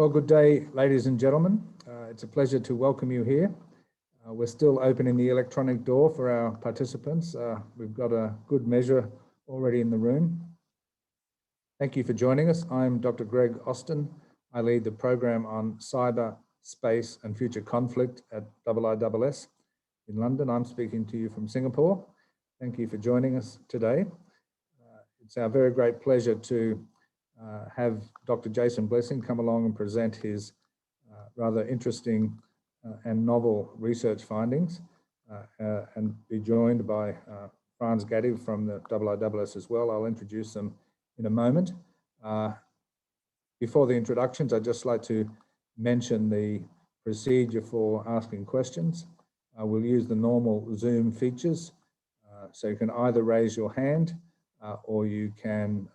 Well, good day, ladies and gentlemen. It's a pleasure to welcome you here. We're still opening the electronic door for our participants. We've got a good measure already in the room. Thank you for joining us. I'm Dr. Greg Austin. I lead the program on cyber, space and future conflict at IISS in London. I'm speaking to you from Singapore. Thank you for joining us today. It's our very great pleasure to have Dr. Jason Blessing come along and present his rather interesting and novel research findings and be joined by Franz Gady from the IISS as well. I'll introduce them in a moment. Before the introductions, I'd just like to mention the procedure for asking questions. We'll use the normal Zoom features. So you can either raise your hand or you can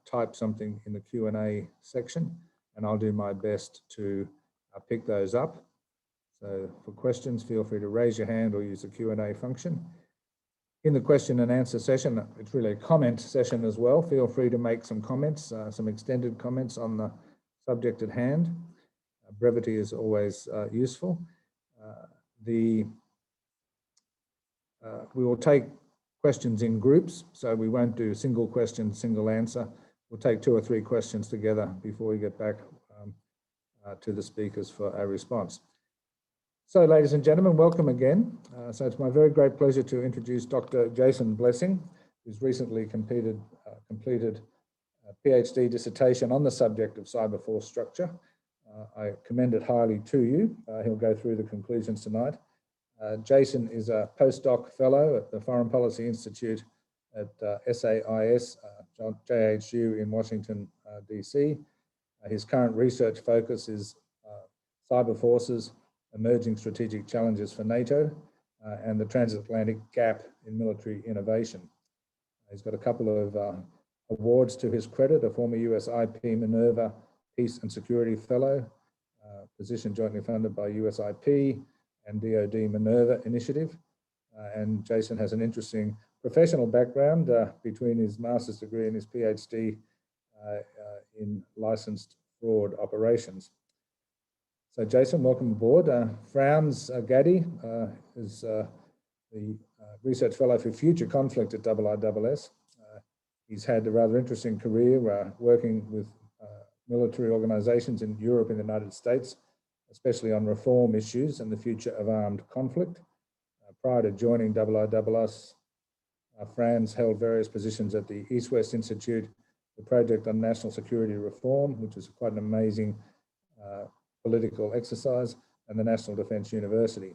type something in the Q&A section, and I'll do my best to pick those up. So for questions, feel free to raise your hand or use the Q&A function. In the question and answer session, it's really a comment session as well. Feel free to make some comments, some extended comments on the subject at hand. Brevity is always useful. We will take questions in groups, so we won't do single question, single answer. We'll take 2 or 3 questions together before we get back to the speakers for a response. So, ladies and gentlemen, welcome again. So it's my very great pleasure to introduce Dr. Jason Blessing, who's recently completed a PhD dissertation on the subject of cyber force structure. I commend it highly to you. He'll go through the conclusions tonight. Jason is a postdoc fellow at the Foreign Policy Institute at SAIS, JHU in Washington, DC. His current research focus is cyber forces, emerging strategic challenges for NATO, and the transatlantic gap in military innovation. He's got a couple of awards to his credit, a former US IP Minerva Peace and Security Fellow, position jointly funded by US IP and DoD Minerva Initiative. And Jason has an interesting professional background between his master's degree and his PhD in licensed fraud operations. So Jason, welcome aboard. Franz Gady is the research fellow for future conflict at IISS. He's had a rather interesting career working with military organizations in Europe and the United States, especially on reform issues and the future of armed conflict. Prior to joining IISS, Franz held various positions at the East-West Institute, the Project on National Security Reform, which was quite an amazing political exercise, and the National Defense University.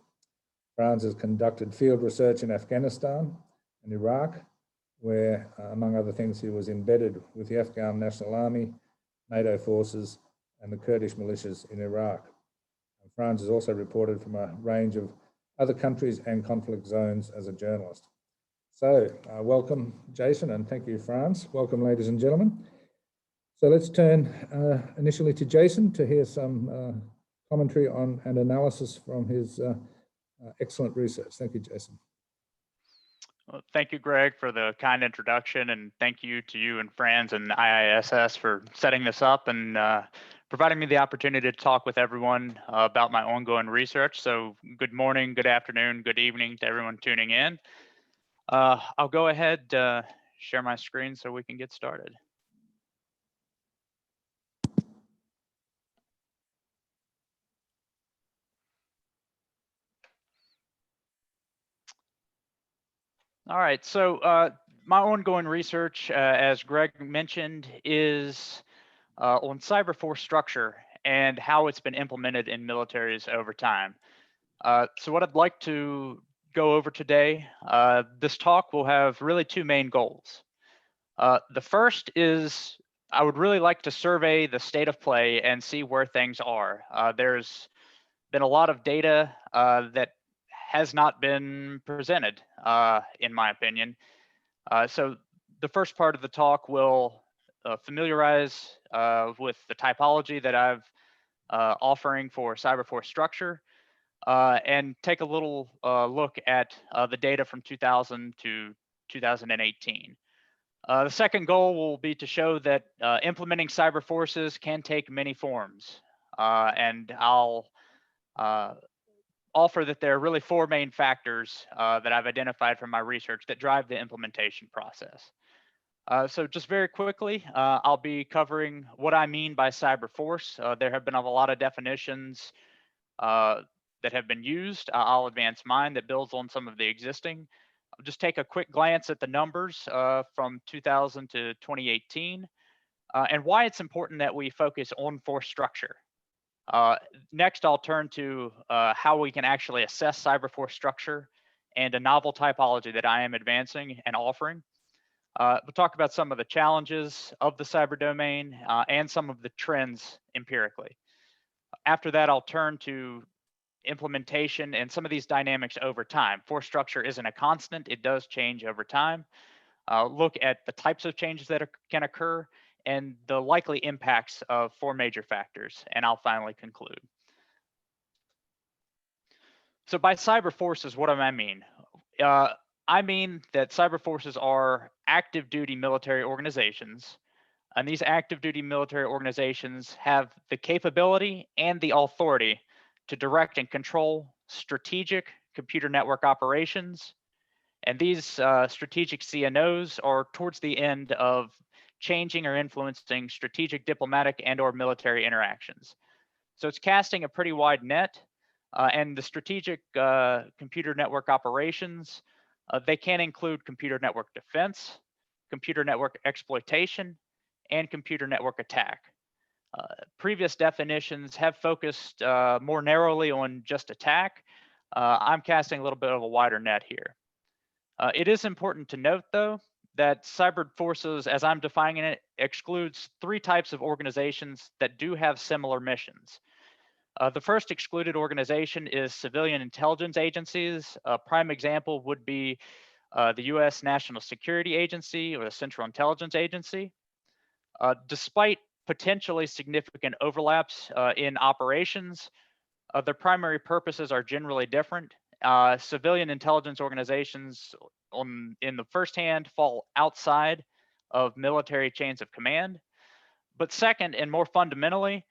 Franz has conducted field research in Afghanistan and Iraq, where, among other things, he was embedded with the Afghan National Army, NATO forces, and the Kurdish militias in Iraq. Franz has also reported from a range of other countries and conflict zones as a journalist. So welcome, Jason, and thank you, Franz. Welcome, ladies and gentlemen. So let's turn initially to Jason to hear some commentary on and analysis from his excellent research. Thank you, Jason. Well, thank you, Greg, for the kind introduction, and thank you to you and Franz and IISS for setting this up and providing me the opportunity to talk with everyone about my ongoing research. So good morning, good afternoon, good evening to everyone tuning in. I'll go ahead, share my screen so we can get started. All right, so my ongoing research, as Greg mentioned, is on cyber force structure and how it's been implemented in militaries over time. So what I'd like to go over today, this talk will have really 2 main goals. The first is I would really like to survey the state of play and see where things are. There's been a lot of data that has not been presented, in my opinion. So the first part of the talk will familiarize with the typology that I've offering for cyber force structure, and take a little look at the data from 2000 to 2018. The second goal will be to show that implementing cyber forces can take many forms. and I'll offer that there are really four main factors that I've identified from my research that drive the implementation process. So just very quickly, I'll be covering what I mean by cyber force. There have been a lot of definitions that have been used. I'll advance mine that builds on some of the existing. I'll just take a quick glance at the numbers from 2000 to 2018 and why it's important that we focus on force structure. Next, I'll turn to how we can actually assess cyber force structure and a novel typology that I am advancing and offering. We'll talk about some of the challenges of the cyber domain and some of the trends empirically. After that, I'll turn to implementation and some of these dynamics over time. Force structure isn't a constant, it does change over time. Look at the types of changes that can occur and the likely impacts of four major factors, and I'll finally conclude. So by cyber forces, what do I mean? I mean that cyber forces are active duty military organizations, and these active duty military organizations have the capability and the authority to direct and control strategic computer network operations. And these strategic CNOs are towards the end of changing or influencing strategic diplomatic and or military interactions. So it's casting a pretty wide net, and the strategic computer network operations, they can include computer network defense, computer network exploitation, and computer network attack. Previous definitions have focused more narrowly on just attack. I'm casting a little bit of a wider net here. It is important to note, though, that cyber forces, as I'm defining it, excludes three types of organizations that do have similar missions. The first excluded organization is civilian intelligence agencies. A prime example would be the US National Security Agency or the Central Intelligence Agency. Despite potentially significant overlaps in operations, their primary purposes are generally different. Civilian intelligence organizations in the first hand fall outside of military chains of command. But second, and more fundamentally,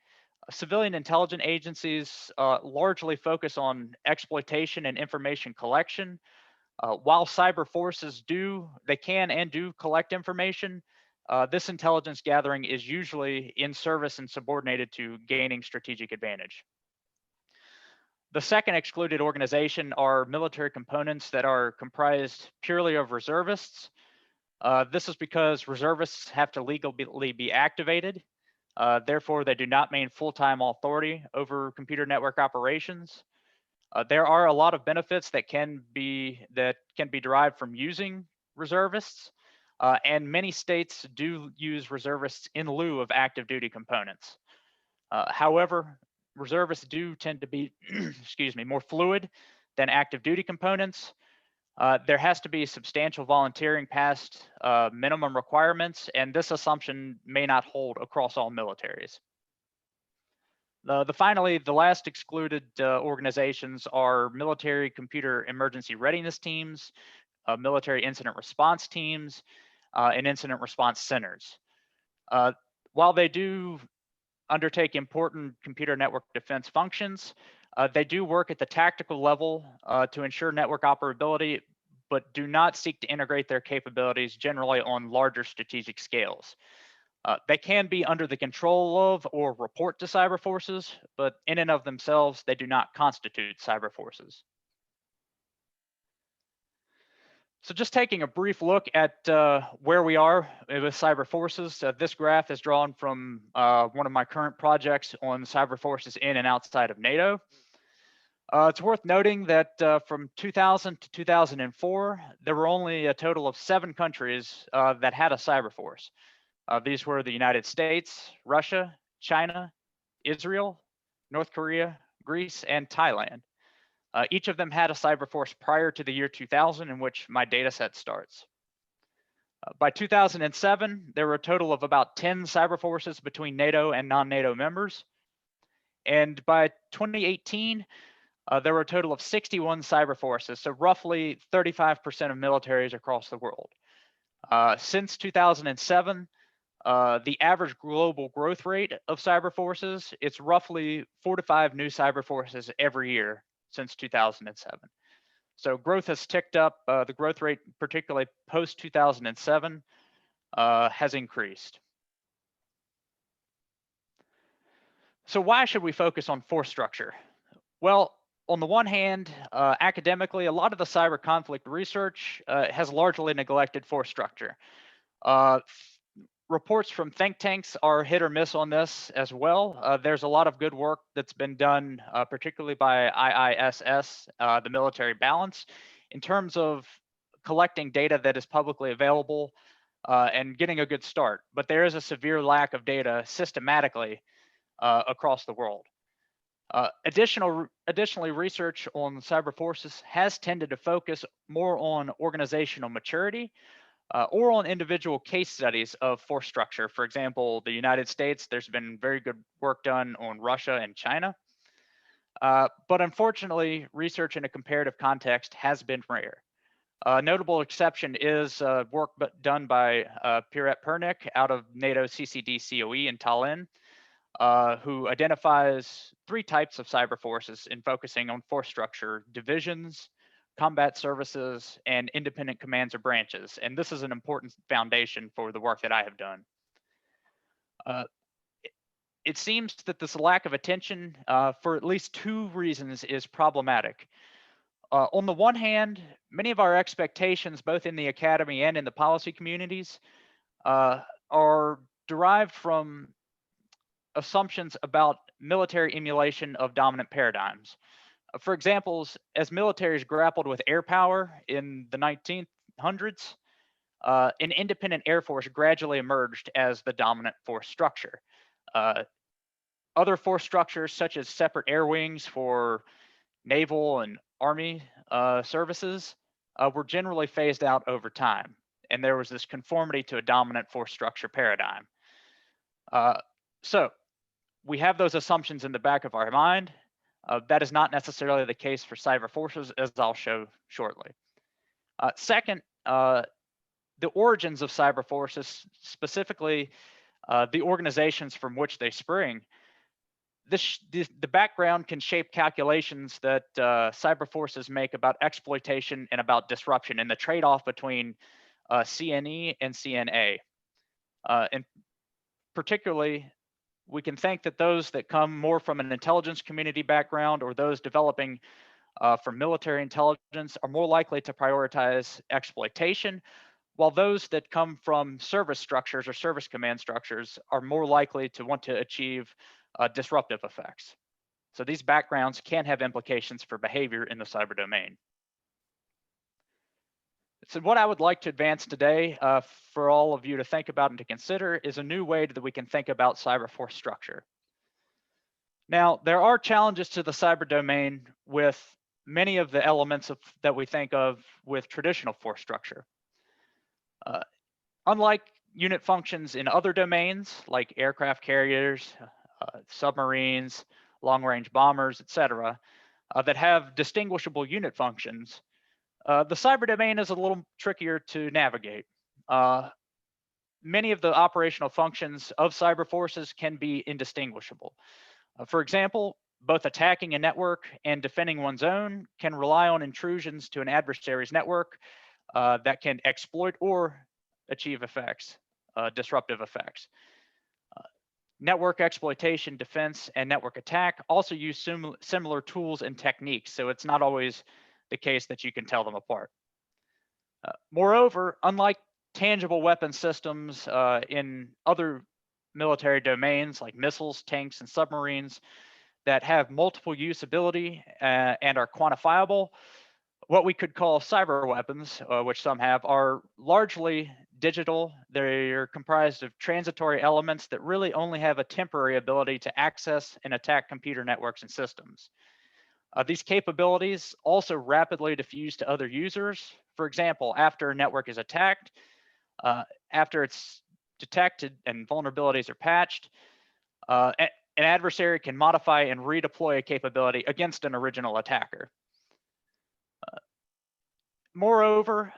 civilian intelligence agencies largely focus on exploitation and information collection. While cyber forces can and do collect information, this intelligence gathering is usually in service and subordinated to gaining strategic advantage. The second excluded organization are military components that are comprised purely of reservists. This is because reservists have to legally be activated. Therefore, they do not maintain full-time authority over computer network operations. There are a lot of benefits that can be derived from using reservists, and many states do use reservists in lieu of active duty components. However, reservists do tend to be, more fluid than active duty components. There has to be substantial volunteering past minimum requirements, and this assumption may not hold across all militaries. Finally, the last excluded organizations are military computer emergency readiness teams, military incident response teams, and incident response centers. While they do undertake important computer network defense functions, they do work at the tactical level to ensure network operability, but do not seek to integrate their capabilities generally on larger strategic scales. They can be under the control of or report to cyber forces, but in and of themselves, they do not constitute cyber forces. So just taking a brief look at where we are with cyber forces, this graph is drawn from one of my current projects on cyber forces in and outside of NATO. It's worth noting that from 2000 to 2004, there were only a total of 7 countries that had a cyber force. These were the United States, Russia, China, Israel, North Korea, Greece, and Thailand. Each of them had a cyber force prior to the year 2000, in which my data set starts. By 2007, there were a total of about 10 cyber forces between NATO and non-NATO members. And by 2018, there were a total of 61 cyber forces, so roughly 35% of militaries across the world. Since 2007, the average global growth rate of cyber forces, it's roughly 4 to 5 new cyber forces every year since 2007. So growth has ticked up. The growth rate, particularly post 2007, has increased. So why should we focus on force structure? Well, on the one hand, academically, a lot of the cyber conflict research has largely neglected force structure. Reports from think tanks are hit or miss on this as well. There's a lot of good work that's been done, particularly by IISS, the military balance, in terms of collecting data that is publicly available and getting a good start. But there is a severe lack of data systematically across the world. Additionally, research on cyber forces has tended to focus more on organizational maturity or on individual case studies of force structure. For example, the United States, there's been very good work done on Russia and China. But unfortunately, research in a comparative context has been rare. A notable exception is work done by Piret Pernik out of NATO CCD COE in Tallinn, who identifies 3 types of cyber forces in focusing on force structure: divisions, combat services, and independent commands or branches. And this is an important foundation for the work that I have done. It seems that this lack of attention for at least 2 reasons is problematic. On the one hand, many of our expectations, both in the academy and in the policy communities, are derived from assumptions about military emulation of dominant paradigms. For examples, as militaries grappled with air power in the 1900s, an independent air force gradually emerged as the dominant force structure. Other force structures, such as separate air wings for naval and army services, were generally phased out over time. And there was this conformity to a dominant force structure paradigm. So we have those assumptions in the back of our mind. That is not necessarily the case for cyber forces, as I'll show shortly. Second, the origins of cyber forces, specifically the organizations from which they spring, the background can shape calculations that cyber forces make about exploitation and about disruption, and the trade-off between CNE and CNA. And particularly, we can think that those that come more from an intelligence community background or those developing from military intelligence are more likely to prioritize exploitation, while those that come from service structures or service command structures are more likely to want to achieve disruptive effects. So these backgrounds can have implications for behavior in the cyber domain. So what I would like to advance today for all of you to think about and to consider is a new way that we can think about cyber force structure. Now, there are challenges to the cyber domain with many of the elements that we think of with traditional force structure. Unlike unit functions in other domains like aircraft carriers, submarines, long-range bombers, etc., that have distinguishable unit functions, the cyber domain is a little trickier to navigate. Many of the operational functions of cyber forces can be indistinguishable. For example, both attacking a network and defending one's own can rely on intrusions to an adversary's network that can exploit or achieve effects, disruptive effects. Network exploitation, defense, and network attack also use similar tools and techniques, so it's not always the case that you can tell them apart. Moreover, unlike tangible weapon systems in other military domains like missiles, tanks, and submarines that have multiple usability and are quantifiable, what we could call cyber weapons, which some have, are largely digital. They're comprised of transitory elements that really only have a temporary ability to access and attack computer networks and systems. These capabilities also rapidly diffuse to other users. For example, after a network is attacked, after it's detected and vulnerabilities are patched, an adversary can modify and redeploy a capability against an original attacker. Moreover,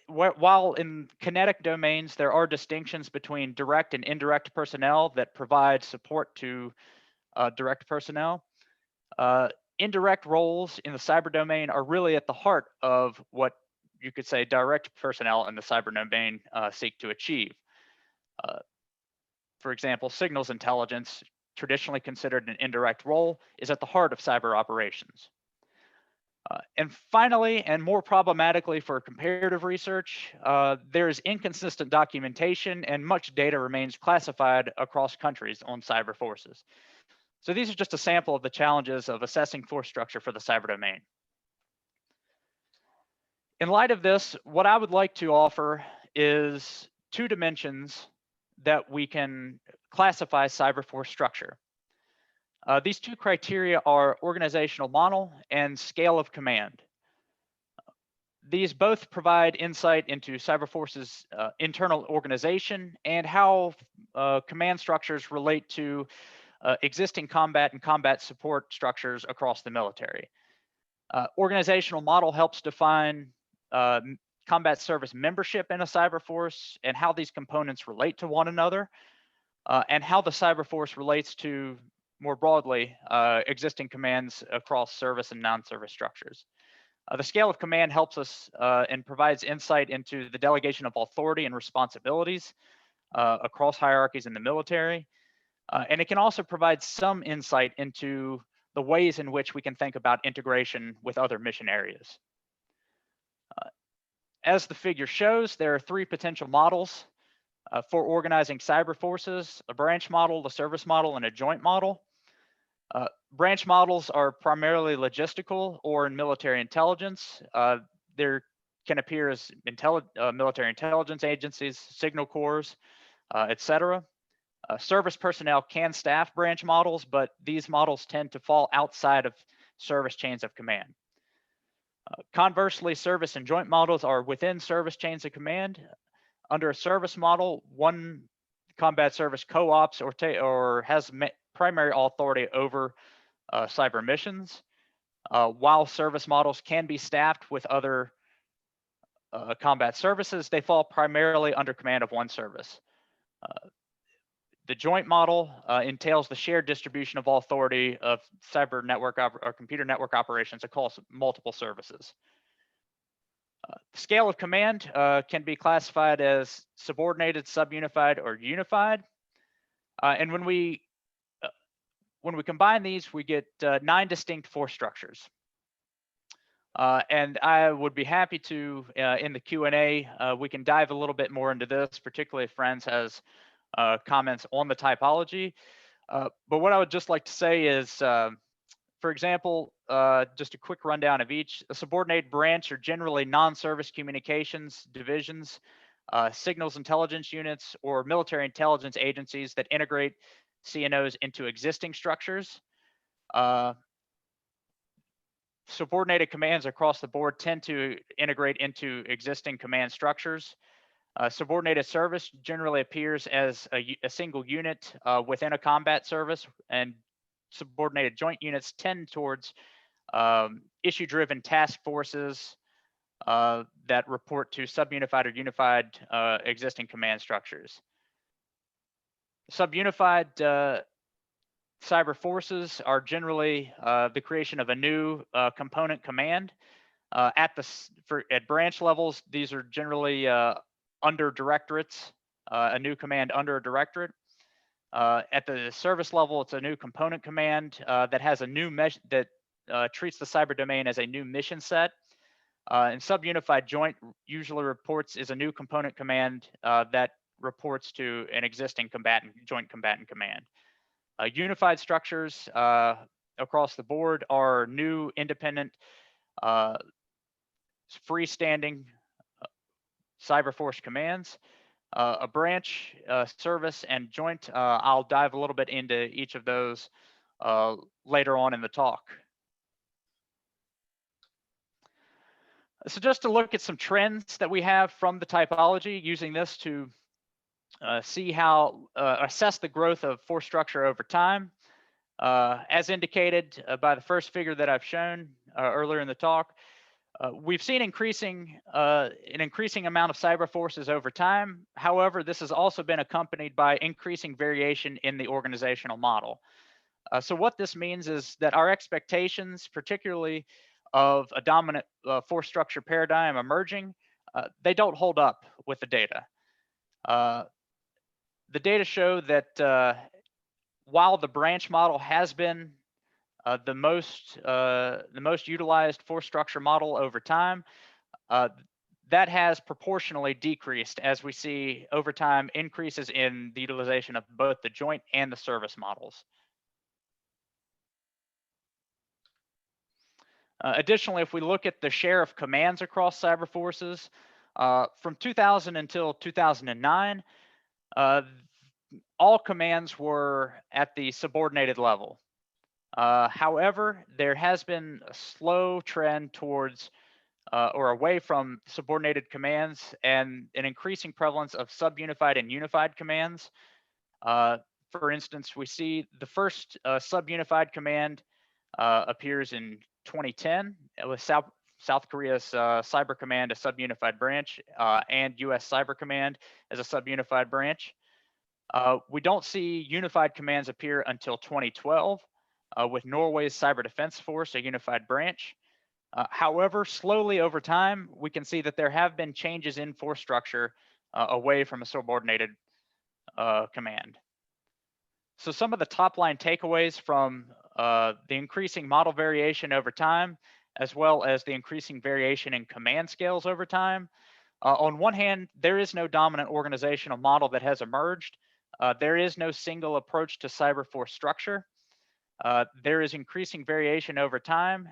while in kinetic domains, there are distinctions between direct and indirect personnel that provide support to direct personnel. Indirect roles in the cyber domain are really at the heart of what you could say direct personnel in the cyber domain seek to achieve. For example, signals intelligence, traditionally considered an indirect role, is at the heart of cyber operations. And finally, and more problematically for comparative research, there is inconsistent documentation and much data remains classified across countries on cyber forces. So these are just a sample of the challenges of assessing force structure for the cyber domain. In light of this, what I would like to offer is two dimensions that we can classify cyber force structure. These two criteria are organizational model and scale of command. These both provide insight into cyber forces' internal organization and how command structures relate to existing combat and combat support structures across the military. Organizational model helps define combat service membership in a cyber force and how these components relate to one another, and how the cyber force relates to, more broadly, existing commands across service and non-service structures. The scale of command helps us and provides insight into the delegation of authority and responsibilities across hierarchies in the military. And it can also provide some insight into the ways in which we can think about integration with other mission areas. As the figure shows, there are three potential models for organizing cyber forces: a branch model, a service model, and a joint model. Branch models are primarily logistical or in military intelligence. There can appear as military intelligence agencies, signal corps, etc. Service personnel can staff branch models, but these models tend to fall outside of service chains of command. Conversely, service and joint models are within service chains of command. Under a service model, one combat service co-ops or has primary authority over cyber missions, while service models can be staffed with other combat services. They fall primarily under command of one service. The joint model entails the shared distribution of authority of cyber network or computer network operations across multiple services. Scale of command can be classified as subordinated, subunified, or unified. And when we combine these, we get 9 distinct force structures. And I would be happy to, in the Q&A, we can dive a little bit more into this, particularly if Franz has comments on the typology. But what I would just like to say is, for example, just a quick rundown of each. A subordinated branch are generally non-service communications divisions, signals intelligence units, or military intelligence agencies that integrate CNOs into existing structures. Subordinated commands across the board tend to integrate into existing command structures. Subordinated service generally appears as a single unit within a combat service, and subordinated joint units tend towards issue-driven task forces that report to subunified or unified existing command structures. Subunified cyber forces are generally the creation of a new component command. At branch levels, these are generally under directorates, a new command under a directorate. At the service level, it's a new component command that has a new that treats the cyber domain as a new mission set. And subunified joint usually reports is a new component command that reports to an existing joint combatant command. Unified structures across the board are new, independent, freestanding cyber force commands. A branch, service, and joint, I'll dive a little bit into each of those later on in the talk. So just to look at some trends that we have from the typology, using this to see how, assess the growth of force structure over time. As indicated by the first figure that I've shown earlier in the talk, We've seen an increasing amount of cyber forces over time. However, this has also been accompanied by increasing variation in the organizational model. So what this means is that our expectations, particularly of a dominant force structure paradigm emerging, they don't hold up with the data. The data show that while the branch model has been the most utilized force structure model over time, that has proportionally decreased as we see over time increases in the utilization of both the joint and the service models. Additionally, if we look at the share of commands across cyber forces, from 2000 until 2009, all commands were at the subordinated level. However, there has been a slow trend towards or away from subordinated commands and an increasing prevalence of subunified and unified commands. For instance, we see the first subunified command appears in 2010 with South Korea's Cyber Command, a subunified branch, and US Cyber Command as a subunified branch. We don't see unified commands appear until 2012 with Norway's Cyber Defense Force, a unified branch. However, slowly over time, we can see that there have been changes in force structure away from a subordinated command. So some of the top line takeaways from the increasing model variation over time, as well as the increasing variation in command scales over time. On one hand, there is no dominant organizational model that has emerged. There is no single approach to cyber force structure. There is increasing variation over time,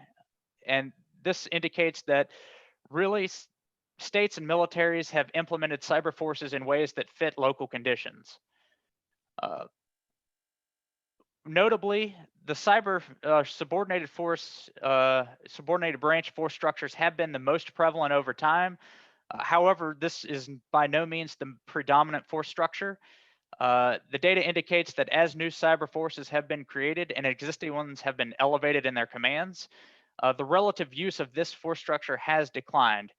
and this indicates that really states and militaries have implemented cyber forces in ways that fit local conditions. Notably, the cyber subordinated branch force structures have been the most prevalent over time. However, this is by no means the predominant force structure. The data indicates that as new cyber forces have been created and existing ones have been elevated in their commands, the relative use of this force structure has declined.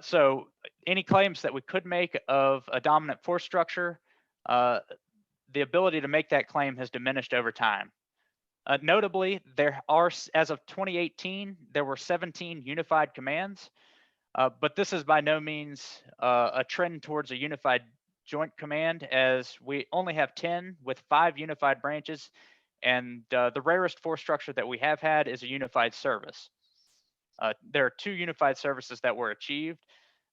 So any claims that we could make of a dominant force structure, the ability to make that claim has diminished over time. Notably, there are, as of 2018, there were 17 unified commands, but this is by no means a trend towards a unified joint command, as we only have 10 with 5 unified branches, and the rarest force structure that we have had is a unified service. There are 2 unified services that were achieved.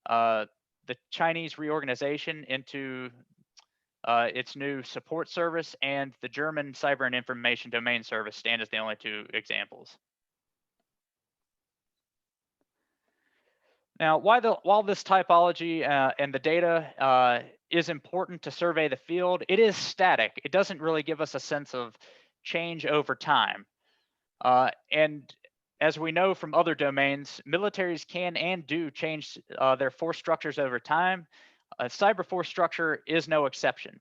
The Chinese reorganization into its new support service and the German Cyber and Information Domain Service stand as the only 2 examples. Now, while this typology and the data is important to survey the field, it is static. It doesn't really give us a sense of change over time. And as we know from other domains, militaries can and do change their force structures over time. Cyber force structure is no exception.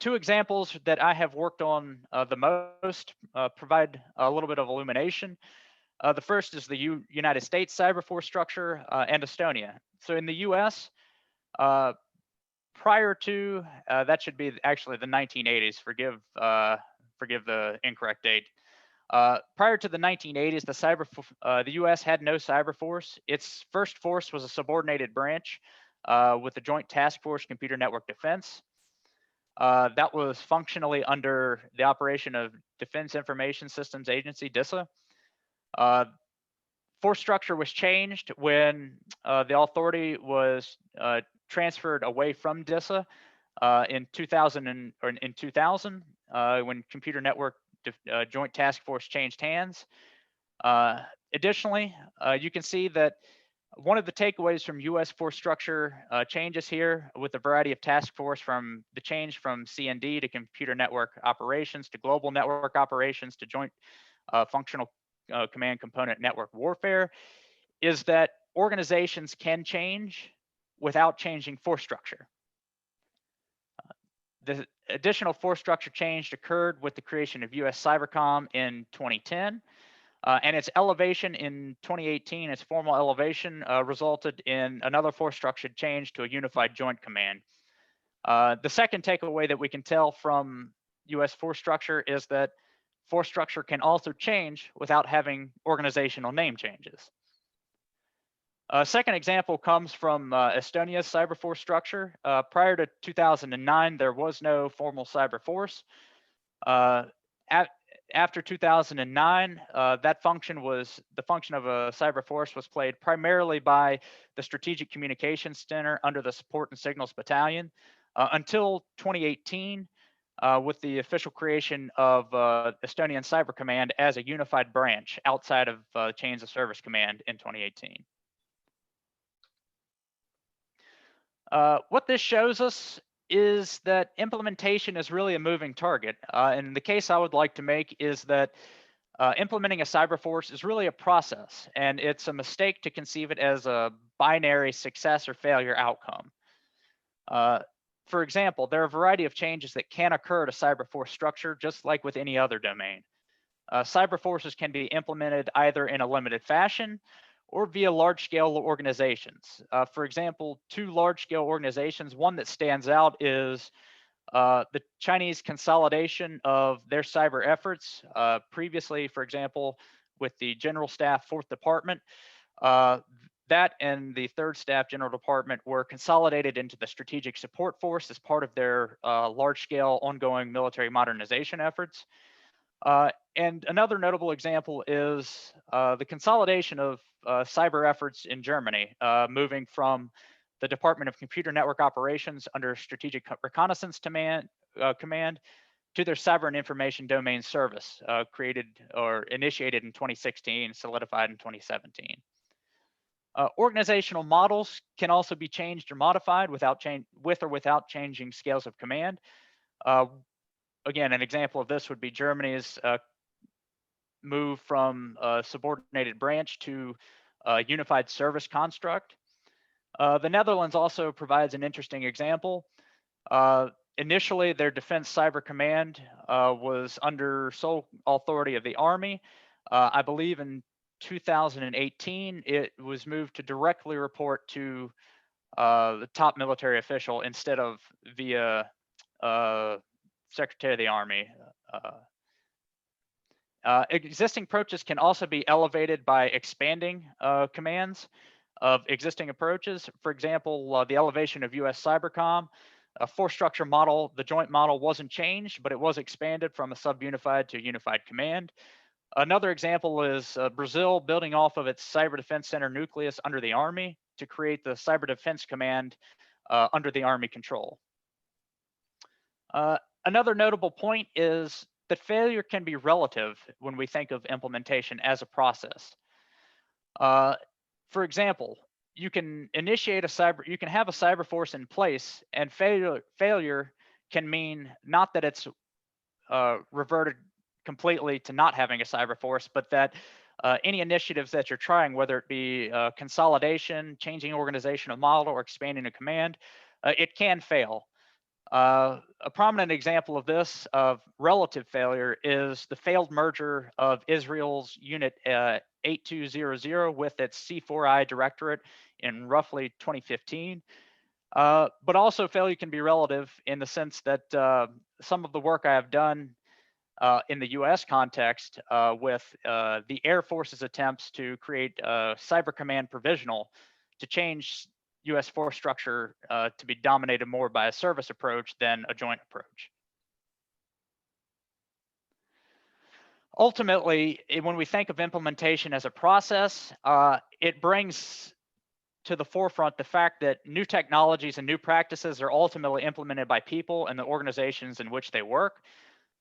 2 examples that I have worked on the most provide a little bit of illumination. The first is the United States cyber force structure and Estonia. So in the US, prior to, that should be actually the 1980s, forgive the incorrect date. Prior to the 1980s, the US had no cyber force. Its first force was a subordinated branch with the Joint Task Force Computer Network Defense. That was functionally under the operation of Defense Information Systems Agency, DISA. Force structure was changed when the authority was transferred away from DISA in 2000 when Computer Network Joint Task Force changed hands. Additionally, you can see that one of the takeaways from US force structure changes here with a variety of task force, from the change from CND to Computer Network Operations to Global Network Operations to Joint Functional Command Component Network Warfare, is that organizations can change without changing force structure. The additional force structure change occurred with the creation of US Cybercom in 2010. And its elevation in 2018, its formal elevation, resulted in another force structure change to a unified joint command. The second takeaway that we can tell from US force structure is that force structure can also change without having organizational name changes. A second example comes from Estonia's cyber force structure. Prior to 2009, there was no formal cyber force. After 2009, that function was, the function of a cyber force was played primarily by the Strategic Communications Center under the Support and Signals Battalion until 2018, with the official creation of Estonian Cyber Command as a unified branch outside of Chains of Service Command in 2018. What this shows us is that implementation is really a moving target. And the case I would like to make is that implementing a cyber force is really a process, and it's a mistake to conceive it as a binary success or failure outcome. For example, there are a variety of changes that can occur to cyber force structure, just like with any other domain. Cyber forces can be implemented either in a limited fashion or via large-scale organizations. For example, two large-scale organizations, one that stands out is the Chinese consolidation of their cyber efforts. Previously, for example, with the General Staff 4th Department, that and the 3rd Staff General Department were consolidated into the Strategic Support Force as part of their large-scale ongoing military modernization efforts. And another notable example is the consolidation of cyber efforts in Germany, moving from the Department of Computer Network Operations under Strategic Reconnaissance Command to their Cyber and Information Domain Service, created or initiated in 2016, solidified in 2017. Organizational models can also be changed or modified with or without changing scales of command. Again, an example of this would be Germany's move from a subordinated branch to a unified service construct. The Netherlands also provides an interesting example. Initially, their Defense Cyber Command was under sole authority of the Army. I believe in 2018, it was moved to directly report to the top military official instead of via Secretary of the Army. Existing approaches can also be elevated by expanding commands of existing approaches. For example, the elevation of US Cybercom, a force structure model, the joint model wasn't changed, but it was expanded from a subunified to a unified command. Another example is Brazil building off of its Cyber Defense Center nucleus under the Army to create the Cyber Defense Command under the Army control. Another notable point is that failure can be relative when we think of implementation as a process. For example, you can initiate you can have a cyber force in place, and failure can mean not that it's reverted completely to not having a cyber force, but that any initiatives that you're trying, whether it be consolidation, changing organizational model, or expanding a command, it can fail. A prominent example of this, of relative failure, is the failed merger of Israel's Unit 8200 with its C4I directorate in roughly 2015. But also failure can be relative in the sense that some of the work I have done in the US context with the Air Force's attempts to create Cyber Command Provisional to change US force structure to be dominated more by a service approach than a joint approach. Ultimately, when we think of implementation as a process, it brings to the forefront the fact that new technologies and new practices are ultimately implemented by people and the organizations in which they work.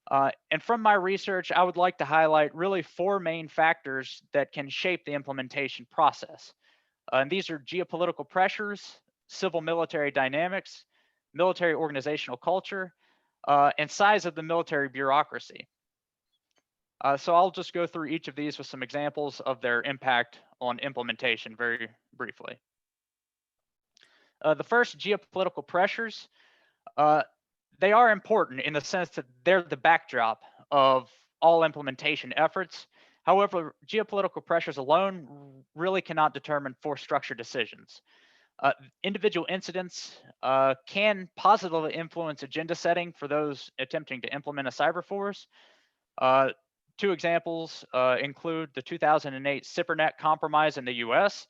And from my research, I would like to highlight really 4 main factors that can shape the implementation process. And these are geopolitical pressures, civil-military dynamics, military organizational culture, and size of the military bureaucracy. So I'll just go through each of these with some examples of their impact on implementation very briefly. The first, geopolitical pressures. They are important in the sense that they're the backdrop of all implementation efforts. However, geopolitical pressures alone really cannot determine force structure decisions. Individual incidents can positively influence agenda setting for those attempting to implement a cyber force. Two examples include the 2008 CyberNet compromise in the US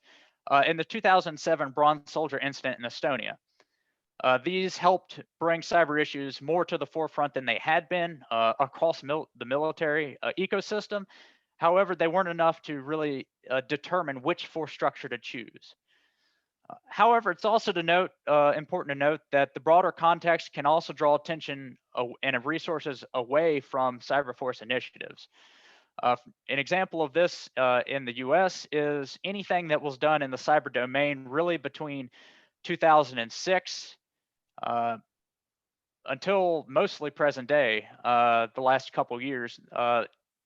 and the 2007 Bronze Soldier incident in Estonia. These helped bring cyber issues more to the forefront than they had been across the military ecosystem. However, they weren't enough to really determine which force structure to choose. However, it's also important to note that the broader context can also draw attention and resources away from cyber force initiatives. An example of this in the US is anything that was done in the cyber domain really between 2006 until mostly present day, the last couple years.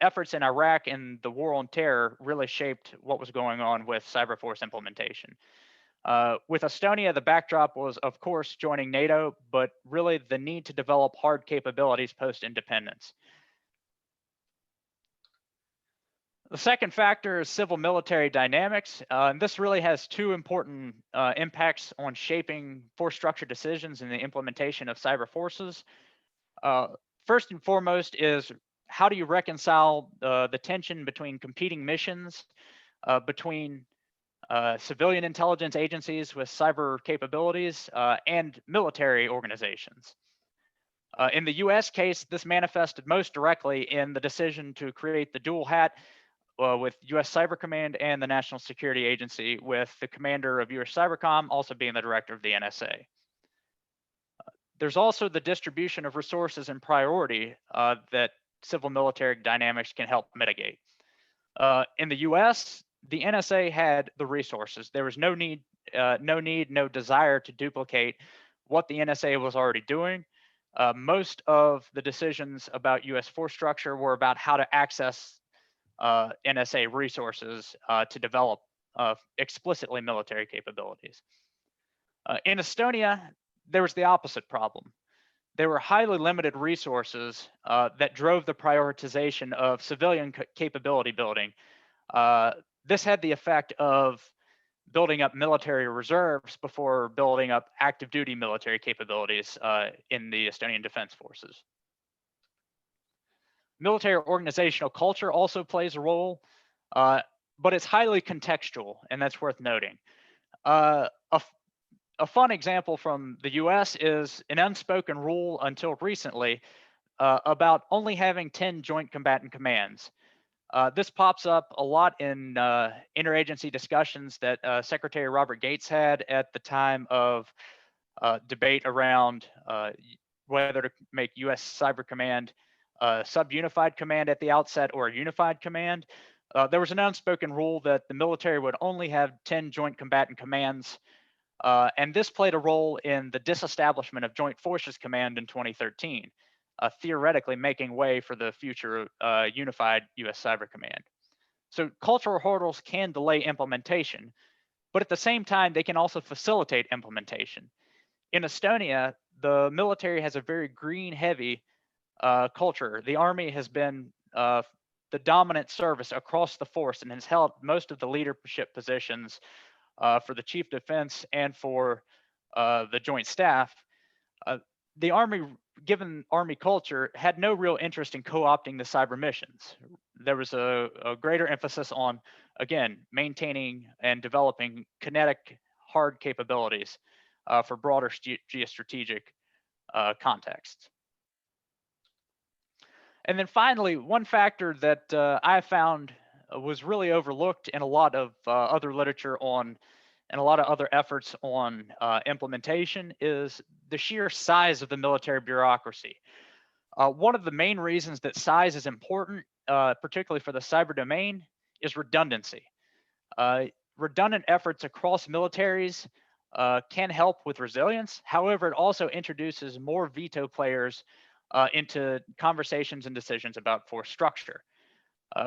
Efforts in Iraq and the war on terror really shaped what was going on with cyber force implementation. With Estonia, the backdrop was, of course, joining NATO, but really the need to develop hard capabilities post-independence. The second factor is civil-military dynamics. And this really has two important impacts on shaping force structure decisions and the implementation of cyber forces. First and foremost is how do you reconcile the tension between competing missions, between civilian intelligence agencies with cyber capabilities, and military organizations. In the US case, this manifested most directly in the decision to create the dual hat with US Cyber Command and the National Security Agency, with the commander of US Cybercom also being the director of the NSA. There's also the distribution of resources and priority that civil military dynamics can help mitigate. In the US, the NSA had the resources. There was no desire to duplicate what the NSA was already doing. Most of the decisions about US force structure were about how to access NSA resources to develop explicitly military capabilities. In Estonia, there was the opposite problem. There were highly limited resources that drove the prioritization of civilian capability building. This had the effect of building up military reserves before building up active duty military capabilities in the Estonian Defense Forces. Military organizational culture also plays a role, but it's highly contextual, and that's worth noting. A fun example from the US is an unspoken rule until recently about only having 10 joint combatant commands. This pops up a lot in interagency discussions that Secretary Robert Gates had at the time of debate around whether to make US Cyber Command sub-unified command at the outset or a unified command. There was an unspoken rule that the military would only have 10 joint combatant commands, and this played a role in the disestablishment of Joint Forces Command in 2013, theoretically making way for the future unified US Cyber Command. So cultural hurdles can delay implementation, but at the same time, they can also facilitate implementation. In Estonia, the military has a very green-heavy culture. The Army has been the dominant service across the force and has held most of the leadership positions for the Chief Defense and for the Joint Staff. The Army, given Army culture, had no real interest in co-opting the cyber missions. There was a greater emphasis on, again, maintaining and developing kinetic hard capabilities for broader geostrategic contexts. And then finally, one factor that I found was really overlooked in a lot of other literature on and a lot of other efforts on implementation is the sheer size of the military bureaucracy. One of the main reasons that size is important, particularly for the cyber domain, is redundancy. Redundant efforts across militaries can help with resilience. However, it also introduces more veto players into conversations and decisions about force structure.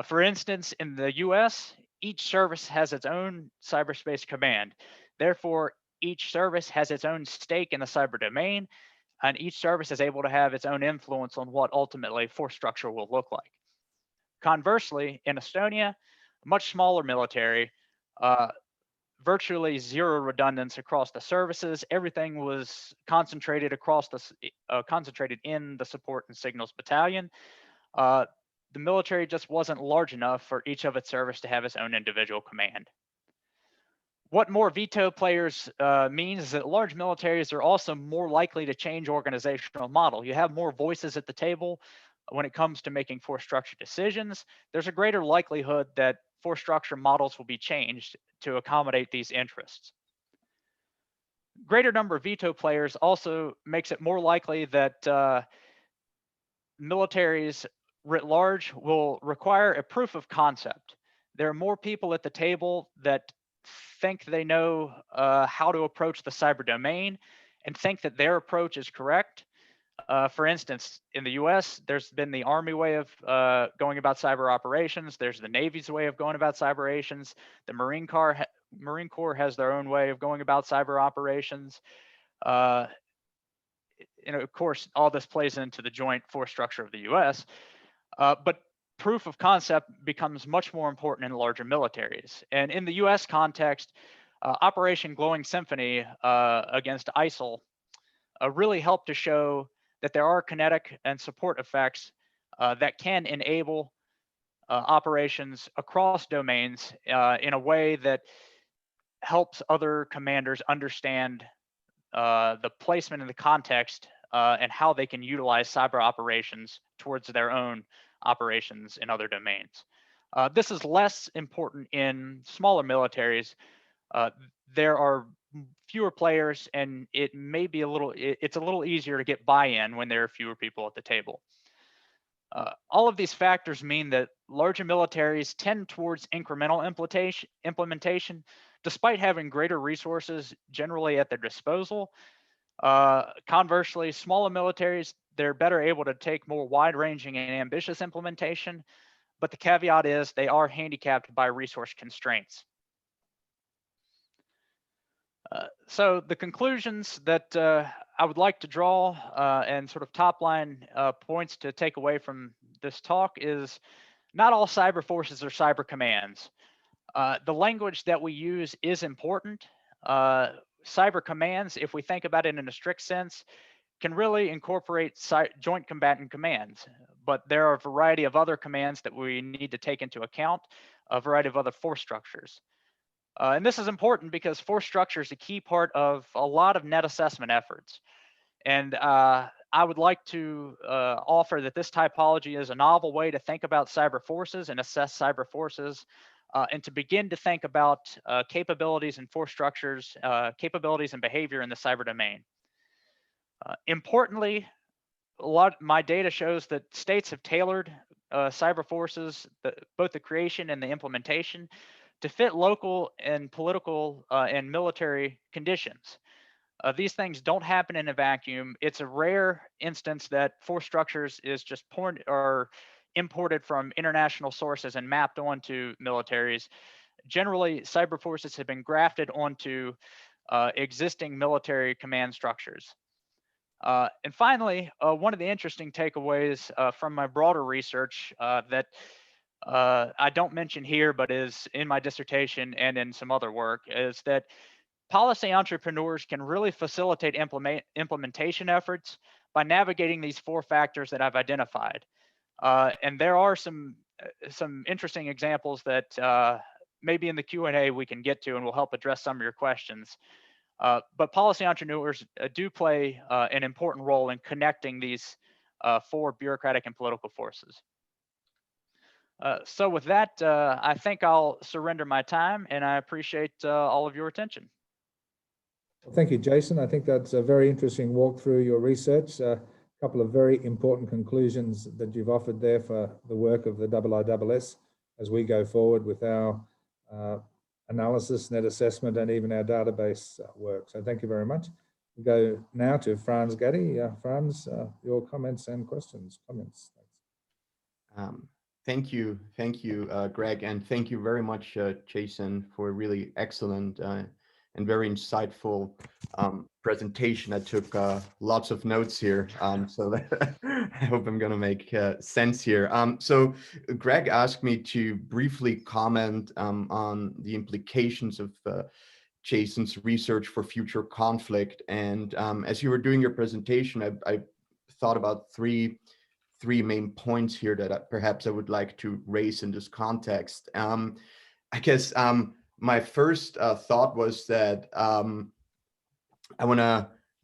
For instance, in the US, each service has its own cyberspace command. Therefore, each service has its own stake in the cyber domain, and each service is able to have its own influence on what ultimately force structure will look like. Conversely, in Estonia, a much smaller military, virtually zero redundance across the services. Everything was concentrated across the concentrated in the support and signals battalion. The military just wasn't large enough for each of its service to have its own individual command. What more veto players means is that large militaries are also more likely to change organizational model. You have more voices at the table when it comes to making force structure decisions. There's a greater likelihood that force structure models will be changed to accommodate these interests. Greater number of veto players also makes it more likely that militaries writ large will require a proof of concept. There are more people at the table that think they know how to approach the cyber domain and think that their approach is correct. For instance, in the US, there's been the Army way of going about cyber operations. There's the Navy's way of going about cyber operations. The Marine Corps has their own way of going about cyber operations. And of course, all this plays into the joint force structure of the US. But proof of concept becomes much more important in larger militaries. And in the US context, Operation Glowing Symphony against ISIL really helped to show that there are kinetic and support effects that can enable operations across domains in a way that helps other commanders understand the placement and the context and how they can utilize cyber operations towards their own operations in other domains. This is less important in smaller militaries. There are fewer players, and it may be it's a little easier to get buy-in when there are fewer people at the table. All of these factors mean that larger militaries tend towards incremental implementation, despite having greater resources generally at their disposal. Conversely, smaller militaries, they're better able to take more wide-ranging and ambitious implementation, but the caveat is they are handicapped by resource constraints. So the conclusions that I would like to draw and sort of top line points to take away from this talk is not all cyber forces are cyber commands. The language that we use is important. Cyber commands, if we think about it in a strict sense, can really incorporate joint combatant commands, but there are a variety of other commands that we need to take into account, a variety of other force structures. And this is important because force structure is a key part of a lot of net assessment efforts. And I would like to offer that this typology is a novel way to think about cyber forces and assess cyber forces, and to begin to think about capabilities and force structures, capabilities and behavior in the cyber domain. Importantly, my data shows that states have tailored cyber forces, both the creation and the implementation, to fit local and political and military conditions. These things don't happen in a vacuum. It's a rare instance that force structures is just imported from international sources and mapped onto militaries. Generally, cyber forces have been grafted onto existing military command structures. And finally, one of the interesting takeaways from my broader research that I don't mention here, but is in my dissertation and in some other work, is that policy entrepreneurs can really facilitate implementation efforts by navigating these four factors that I've identified. And there are some interesting examples that maybe in the Q&A we can get to and will help address some of your questions. But policy entrepreneurs do play an important role in connecting these four bureaucratic and political forces. So with that, I think I'll surrender my time, and I appreciate all of your attention. Well, thank you, Jason. I think that's a very interesting walk through your research. A couple of very important conclusions that you've offered there for the work of the IISS as we go forward with our analysis, net assessment, and even our database work. So thank you very much. We go now to Franz Gady. Franz, your comments and questions. Comments. Thank you, Greg, and thank you very much, Jason, for a really excellent and very insightful presentation. I took lots of notes here, so I hope I'm going to make sense here. So Greg asked me to briefly comment on the implications of Jason's research for future conflict. And as you were doing your presentation, I thought about three main points here that perhaps I would like to raise in this context. I guess my first thought was that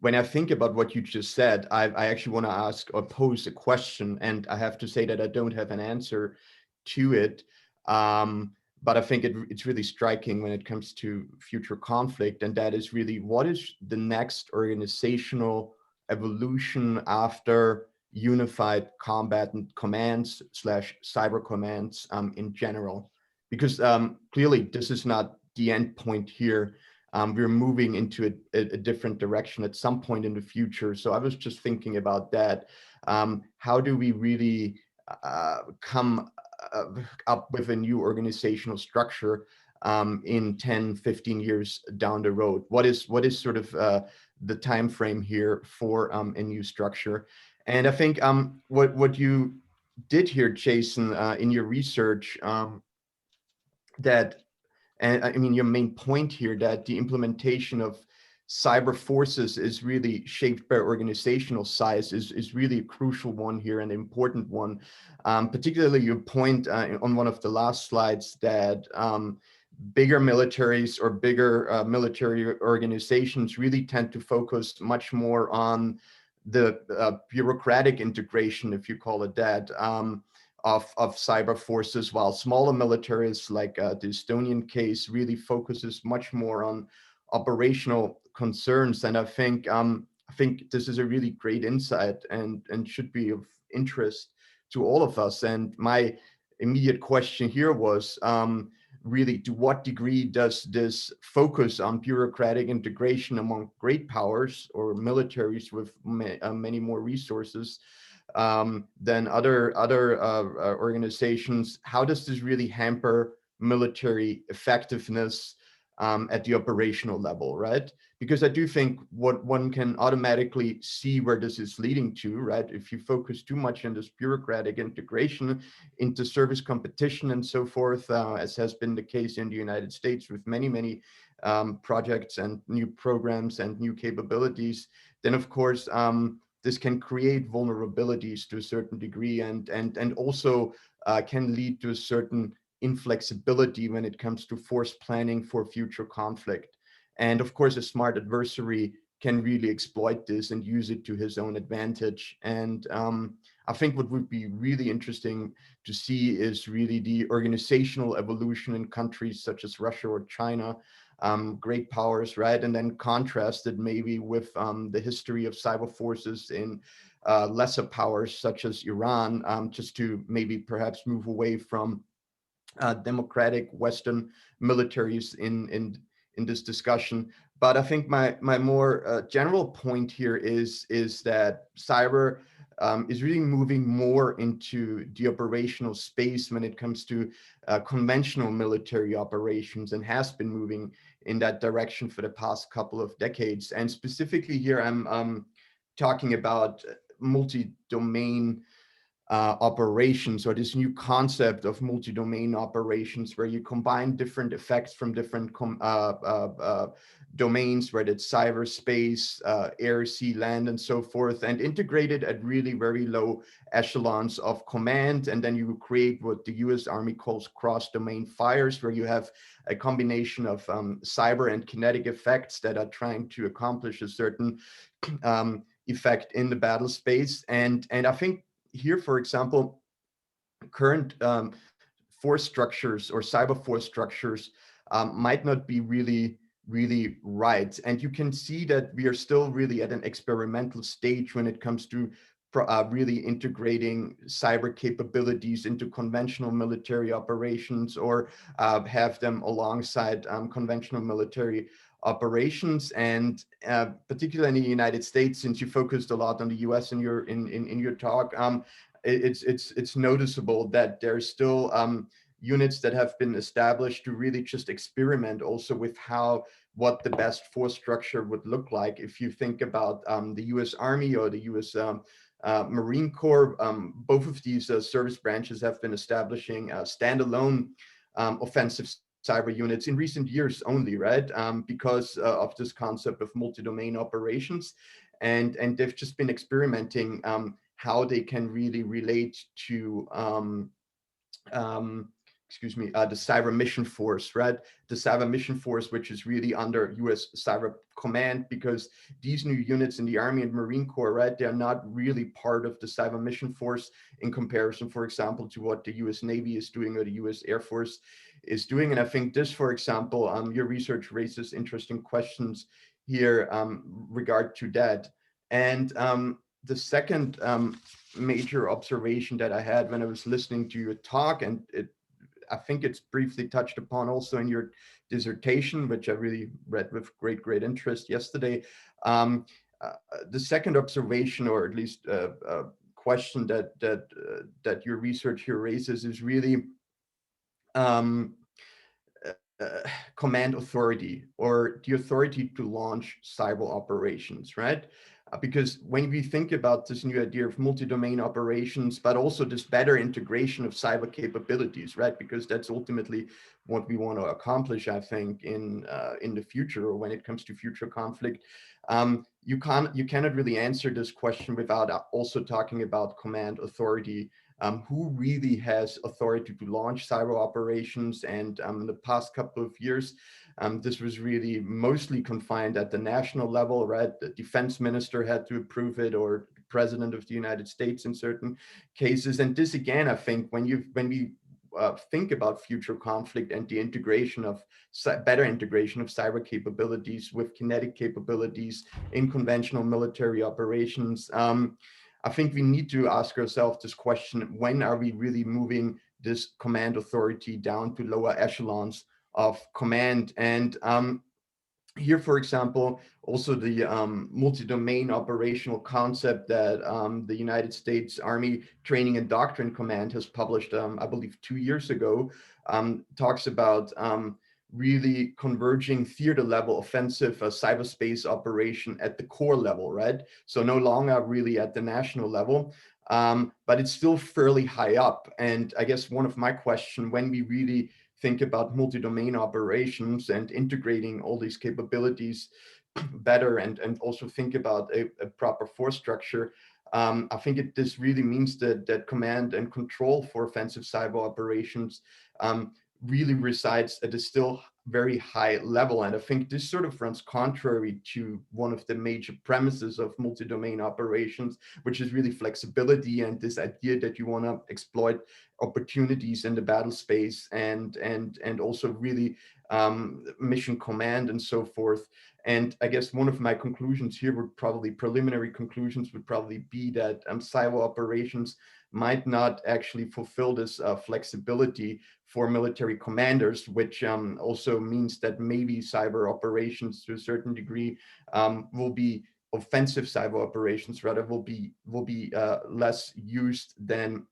when I think about what you just said, I actually want to ask or pose a question, and I have to say that I don't have an answer to it. But I think it's really striking when it comes to future conflict, and that is really, what is the next organizational evolution after unified combatant commands / cyber commands in general? Because clearly this is not the end point here. We're moving into a different direction at some point in the future. So I was just thinking about that. How do we really come up with a new organizational structure in 10, 15 years down the road? What is sort of the time frame here for a new structure? And I think what you did here, Jason, in your research, and I mean, your main point here, that the implementation of cyber forces is really shaped by organizational size, is really a crucial one here, and an important one. Particularly your point on one of the last slides that bigger militaries or bigger military organizations really tend to focus much more on the bureaucratic integration, if you call it that, of cyber forces, while smaller militaries like the Estonian case really focuses much more on operational concerns. And I think this is a really great insight and should be of interest to all of us. And my immediate question here was really, to what degree does this focus on bureaucratic integration among great powers or militaries with many more resources than other organizations, how does this really hamper military effectiveness at the operational level, right? Because I do think what one can automatically see where this is leading to, right? If you focus too much on this bureaucratic integration into service competition and so forth, as has been the case in the United States with many projects and new programs and new capabilities, then of course, this can create vulnerabilities to a certain degree, and also can lead to a certain inflexibility when it comes to force planning for future conflict. And of course, a smart adversary can really exploit this and use it to his own advantage. And I think what would be really interesting to see is really the organizational evolution in countries such as Russia or China, great powers, right? And then contrasted maybe with the history of cyber forces in lesser powers such as Iran, just to maybe perhaps move away from democratic Western militaries in this discussion. But I think my more general point here is that cyber is really moving more into the operational space when it comes to conventional military operations, and has been moving in that direction for the past couple of decades. And specifically here, I'm talking about multi-domain operations, or this new concept of multi-domain operations, where you combine different effects from different domains, whether it's cyberspace, air, sea, land, and so forth, and integrate it at really very low echelons of command. And then you create what the US Army calls cross-domain fires, where you have a combination of cyber and kinetic effects that are trying to accomplish a certain effect in the battle space. And I think here, for example, current force structures or cyber force structures might not be really right. And you can see that we are still really at an experimental stage when it comes to really integrating cyber capabilities into conventional military operations, or have them alongside conventional military operations. And particularly in the United States, since you focused a lot on the US in your talk, it's noticeable that there's still units that have been established to really just experiment also with what the best force structure would look like. If you think about the US Army or the US Marine Corps. Both of these service branches have been establishing standalone offensive cyber units in recent years only, right? Because of this concept of multi-domain operations. And they've just been experimenting how they can really relate to the Cyber Mission Force, right? The Cyber Mission Force, which is really under US Cyber Command, because these new units in the Army and Marine Corps, right, they're not really part of the Cyber Mission Force in comparison, for example, to what the US Navy is doing or the US Air Force is doing. And I think this, for example, your research raises interesting questions here regard to that. And the second major observation that I had when I was listening to your talk, and I think it's briefly touched upon also in your dissertation, which I really read with great interest yesterday. The second observation, or at least question that your research here raises, is really command authority, or the authority to launch cyber operations, right? Because when we think about this new idea of multi-domain operations, but also this better integration of cyber capabilities, right? Because that's ultimately what we want to accomplish, I think, in the future, or when it comes to future conflict. You cannot really answer this question without also talking about command authority. Who really has authority to launch cyber operations? And in the past couple of years, this was really mostly confined at the national level, right? The defense minister had to approve it, or the president of the United States in certain cases. And this, again, I think when we think about future conflict and the integration of better integration of cyber capabilities with kinetic capabilities in conventional military operations, I think we need to ask ourselves this question: when are we really moving this command authority down to lower echelons of command? And here, for example, also the multi-domain operational concept that the United States Army Training and Doctrine Command has published, I believe 2 years ago, talks about really converging theater level offensive cyberspace operation at the core level, right? So no longer really at the national level, but it's still fairly high up. And I guess one of my questions, when we really think about multi-domain operations and integrating all these capabilities better, and also think about a proper force structure, I think this really means that command and control for offensive cyber operations really resides at a still very high level. And I think this sort of runs contrary to one of the major premises of multi-domain operations, which is really flexibility and this idea that you want to exploit opportunities in the battle space, and also really mission command and so forth. And I guess one of my conclusions here would probably, preliminary conclusions would probably be that cyber operations might not actually fulfill this flexibility for military commanders, which also means that maybe cyber operations to a certain degree will be offensive cyber operations, rather will be less used than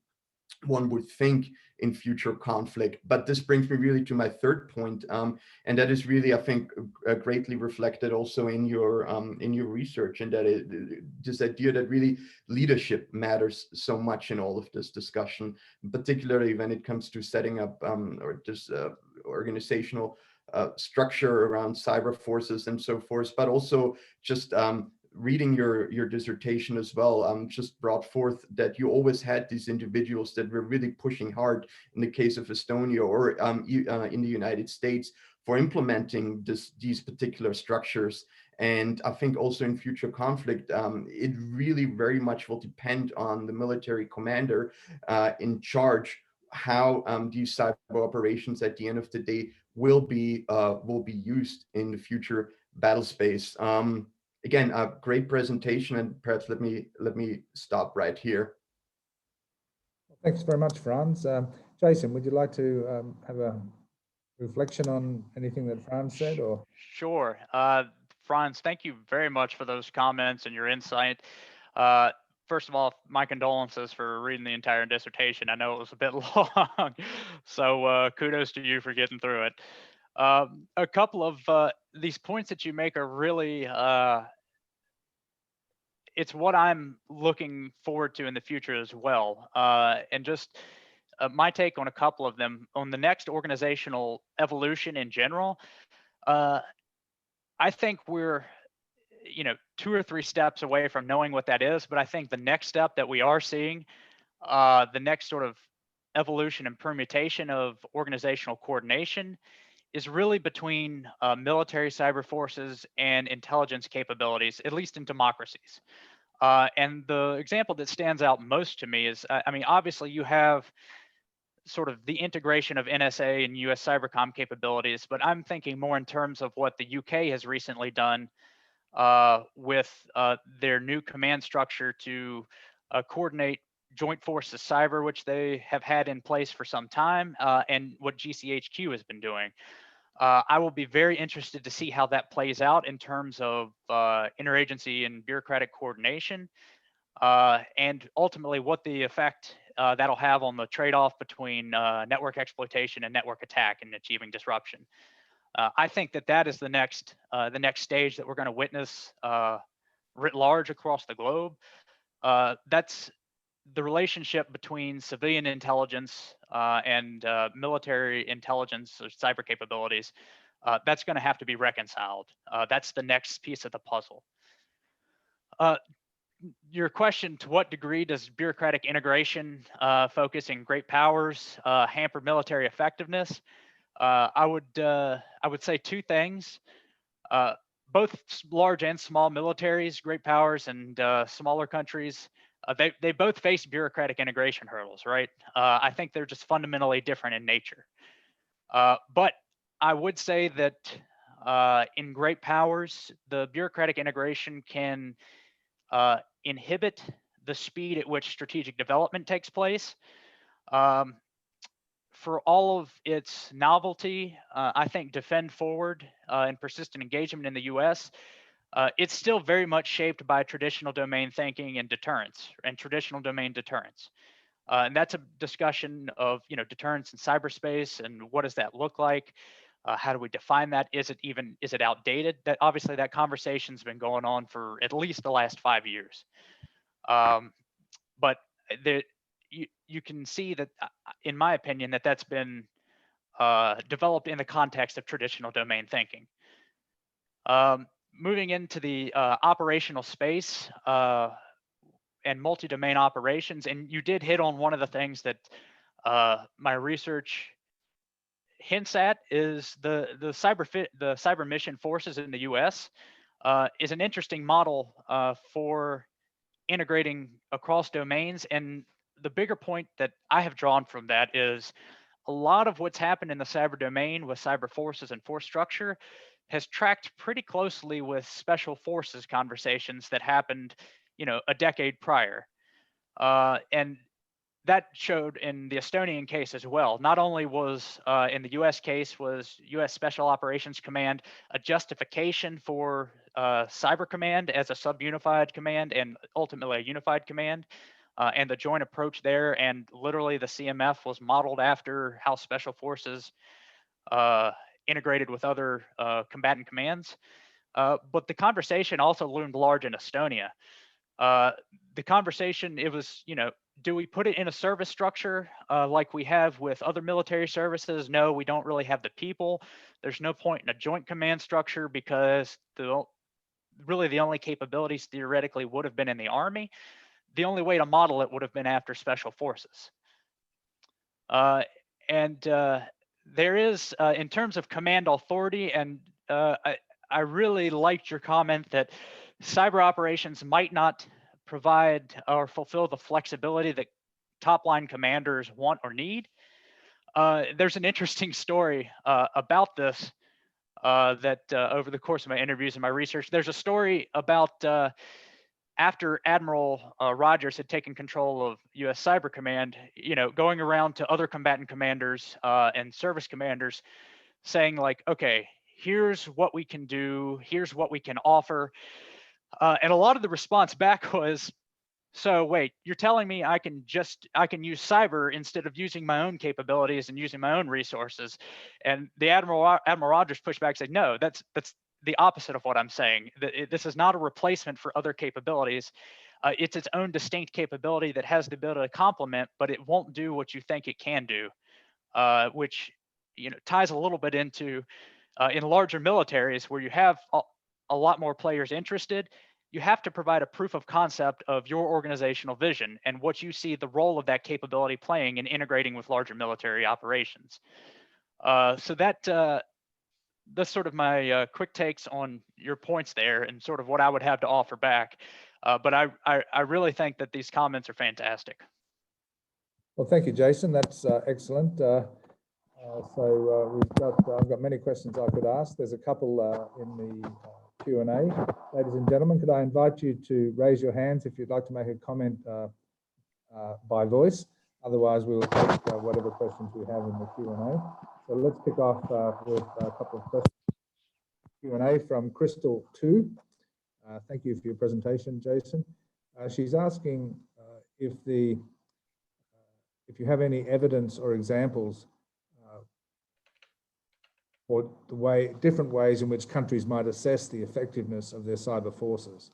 one would think in future conflict. But this brings me really to my third point, and that is really, I think, greatly reflected also in your research, and that this idea that really leadership matters so much in all of this discussion, particularly when it comes to setting up or this organizational structure around cyber forces and so forth, but also just reading your dissertation as well, just brought forth that you always had these individuals that were really pushing hard in the case of Estonia, or in the United States, for implementing these particular structures. And I think also in future conflict, it really very much will depend on the military commander in charge how these cyber operations at the end of the day will be used in the future battle space. Again, a great presentation, and perhaps let me stop right here. Thanks very much, Franz. Jason, would you like to have a reflection on anything that Franz said? Or sure. Franz, thank you very much for those comments and your insight. First of all, my condolences for reading the entire dissertation. I know it was a bit long, so kudos to you for getting through it. A couple of these points that you make are really it's what I'm looking forward to in the future as well. And just my take on a couple of them. On the next organizational evolution in general, I think we're 2 or 3 steps away from knowing what that is. But I think the next step that we are seeing, the next sort of evolution and permutation of organizational coordination, is really between military cyber forces and intelligence capabilities, at least in democracies. And the example that stands out most to me is, I mean, obviously you have sort of the integration of NSA and US cybercom capabilities, but I'm thinking more in terms of what the UK has recently done with their new command structure to coordinate joint forces cyber, which they have had in place for some time, and what GCHQ has been doing. I will be very interested to see how that plays out in terms of interagency and bureaucratic coordination, and ultimately what the effect that'll have on the trade-off between network exploitation and network attack and achieving disruption. I think that is the next stage that we're going to witness writ large across the globe. That's the relationship between civilian intelligence and military intelligence or cyber capabilities. That's going to have to be reconciled. That's the next piece of the puzzle. Your question, to what degree does bureaucratic integration focus in great powers hamper military effectiveness? I would say 2 things. Both large and small militaries, great powers and smaller countries, they both face bureaucratic integration hurdles, right? I think they're just fundamentally different in nature. But I would say that in great powers, the bureaucratic integration can inhibit the speed at which strategic development takes place. For all of its novelty, I think Defend Forward and persistent engagement in the US, it's still very much shaped by traditional domain thinking and deterrence and traditional domain deterrence. And that's a discussion of deterrence in cyberspace and what does that look like? How do we define that? Is it outdated? That obviously that conversation's been going on for at least the last 5 years. But you can see that, in my opinion, that's been developed in the context of traditional domain thinking. Moving into the operational space and multi-domain operations, and you did hit on one of the things that my research hints at is the cyber mission forces in the US is an interesting model for integrating across domains. And the bigger point that I have drawn from that is a lot of what's happened in the cyber domain with cyber forces and force structure has tracked pretty closely with special forces conversations that happened, a decade prior. And that showed in the Estonian case as well. Not only was in the US case was US Special Operations Command a justification for Cyber Command as a sub-unified command and ultimately a unified command, and the joint approach there, and literally the CMF was modeled after how Special Forces integrated with other combatant commands. But the conversation also loomed large in Estonia. The conversation, it was, do we put it in a service structure like we have with other military services? No, we don't really have the people. There's no point in a joint command structure because really the only capabilities theoretically would have been in the Army. The only way to model it would have been after Special Forces. And there is, in terms of command authority, and I really liked your comment that cyber operations might not provide or fulfill the flexibility that top line commanders want or need. There's an interesting story about this that over the course of my interviews and my research, there's a story about after Admiral Rogers had taken control of US Cyber Command, going around to other combatant commanders and service commanders saying like, okay, here's what we can do, here's what we can offer. And a lot of the response back was, so wait, you're telling me I can use cyber instead of using my own capabilities and using my own resources? And the Admiral Rogers pushed back and said, no, that's the opposite of what I'm saying. This is not a replacement for other capabilities. It's its own distinct capability that has the ability to complement, but it won't do what you think it can do, which ties a little bit into in larger militaries where you have a lot more players interested. You have to provide a proof of concept of your organizational vision and what you see the role of that capability playing in integrating with larger military operations. So that's sort of my quick takes on your points there and sort of what I would have to offer back. But I really think that these comments are fantastic. Well, thank you, Jason. That's excellent. I've got many questions I could ask. There's a couple in the Q&A. Ladies and gentlemen, could I invite you to raise your hands if you'd like to make a comment by voice? Otherwise, we will take whatever questions we have in the Q&A. So let's kick off with a couple of questions. Q&A from Crystal 2. Thank you for your presentation, Jason. She's asking if you have any evidence or examples or different ways in which countries might assess the effectiveness of their cyber forces.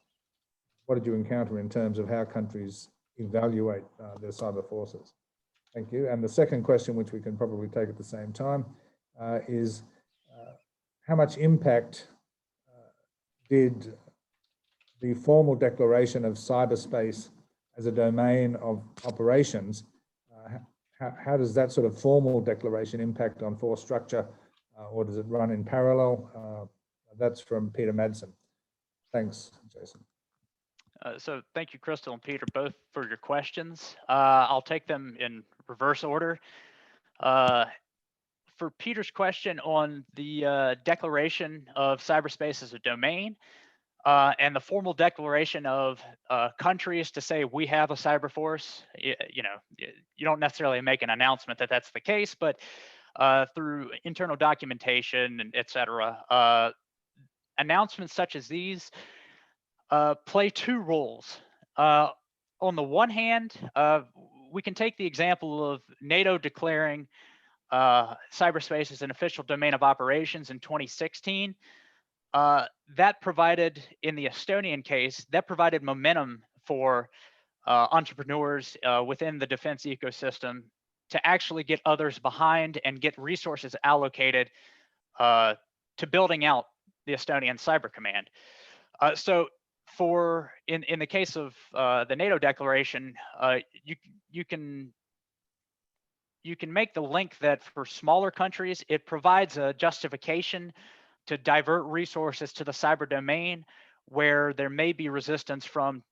What did you encounter in terms of how countries evaluate their cyber forces? Thank you. And the second question, which we can probably take at the same time, is how much impact did the formal declaration of cyberspace as a domain of operations, how does that sort of formal declaration impact on force structure, or does it run in parallel? That's from Peter Madsen. Thanks, Jason. So thank you, Crystal and Peter, both for your questions. I'll take them in reverse order. For Peter's question on the declaration of cyberspace as a domain and the formal declaration of countries to say we have a cyber force, you don't necessarily make an announcement that that's the case, but through internal documentation and et cetera, announcements such as these play two roles. On the one hand, we can take the example of NATO declaring cyberspace as an official domain of operations in 2016. That provided, in the Estonian case, that provided momentum for entrepreneurs within the defense ecosystem to actually get others behind and get resources allocated to building out the Estonian Cyber Command. So in the case of the NATO declaration, you can make the link that for smaller countries, it provides a justification to divert resources to the cyber domain where there may be resistance from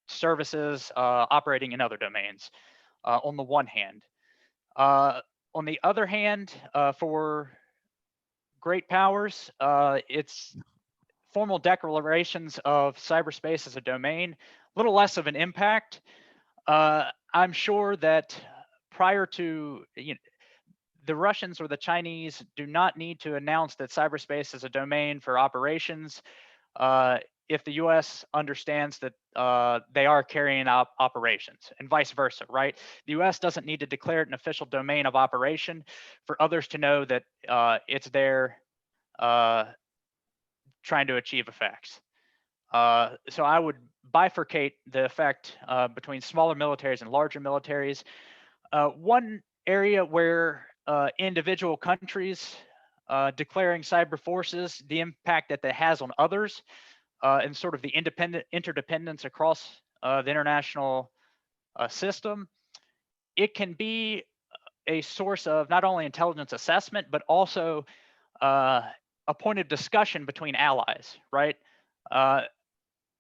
services operating in other domains, on the one hand. On the other hand, for great powers, it's formal declarations of cyberspace as a domain, a little less of an impact. I'm sure that prior to, the Russians or the Chinese do not need to announce that cyberspace is a domain for operations if the US understands that they are carrying out operations, and vice versa, right? The US doesn't need to declare it an official domain of operation for others to know that it's there trying to achieve effects. So I would bifurcate the effect between smaller militaries and larger militaries. One area where individual countries declaring cyber forces, the impact that that has on others, and sort of the interdependence across the international system, it can be a source of not only intelligence assessment, but also a point of discussion between allies, right?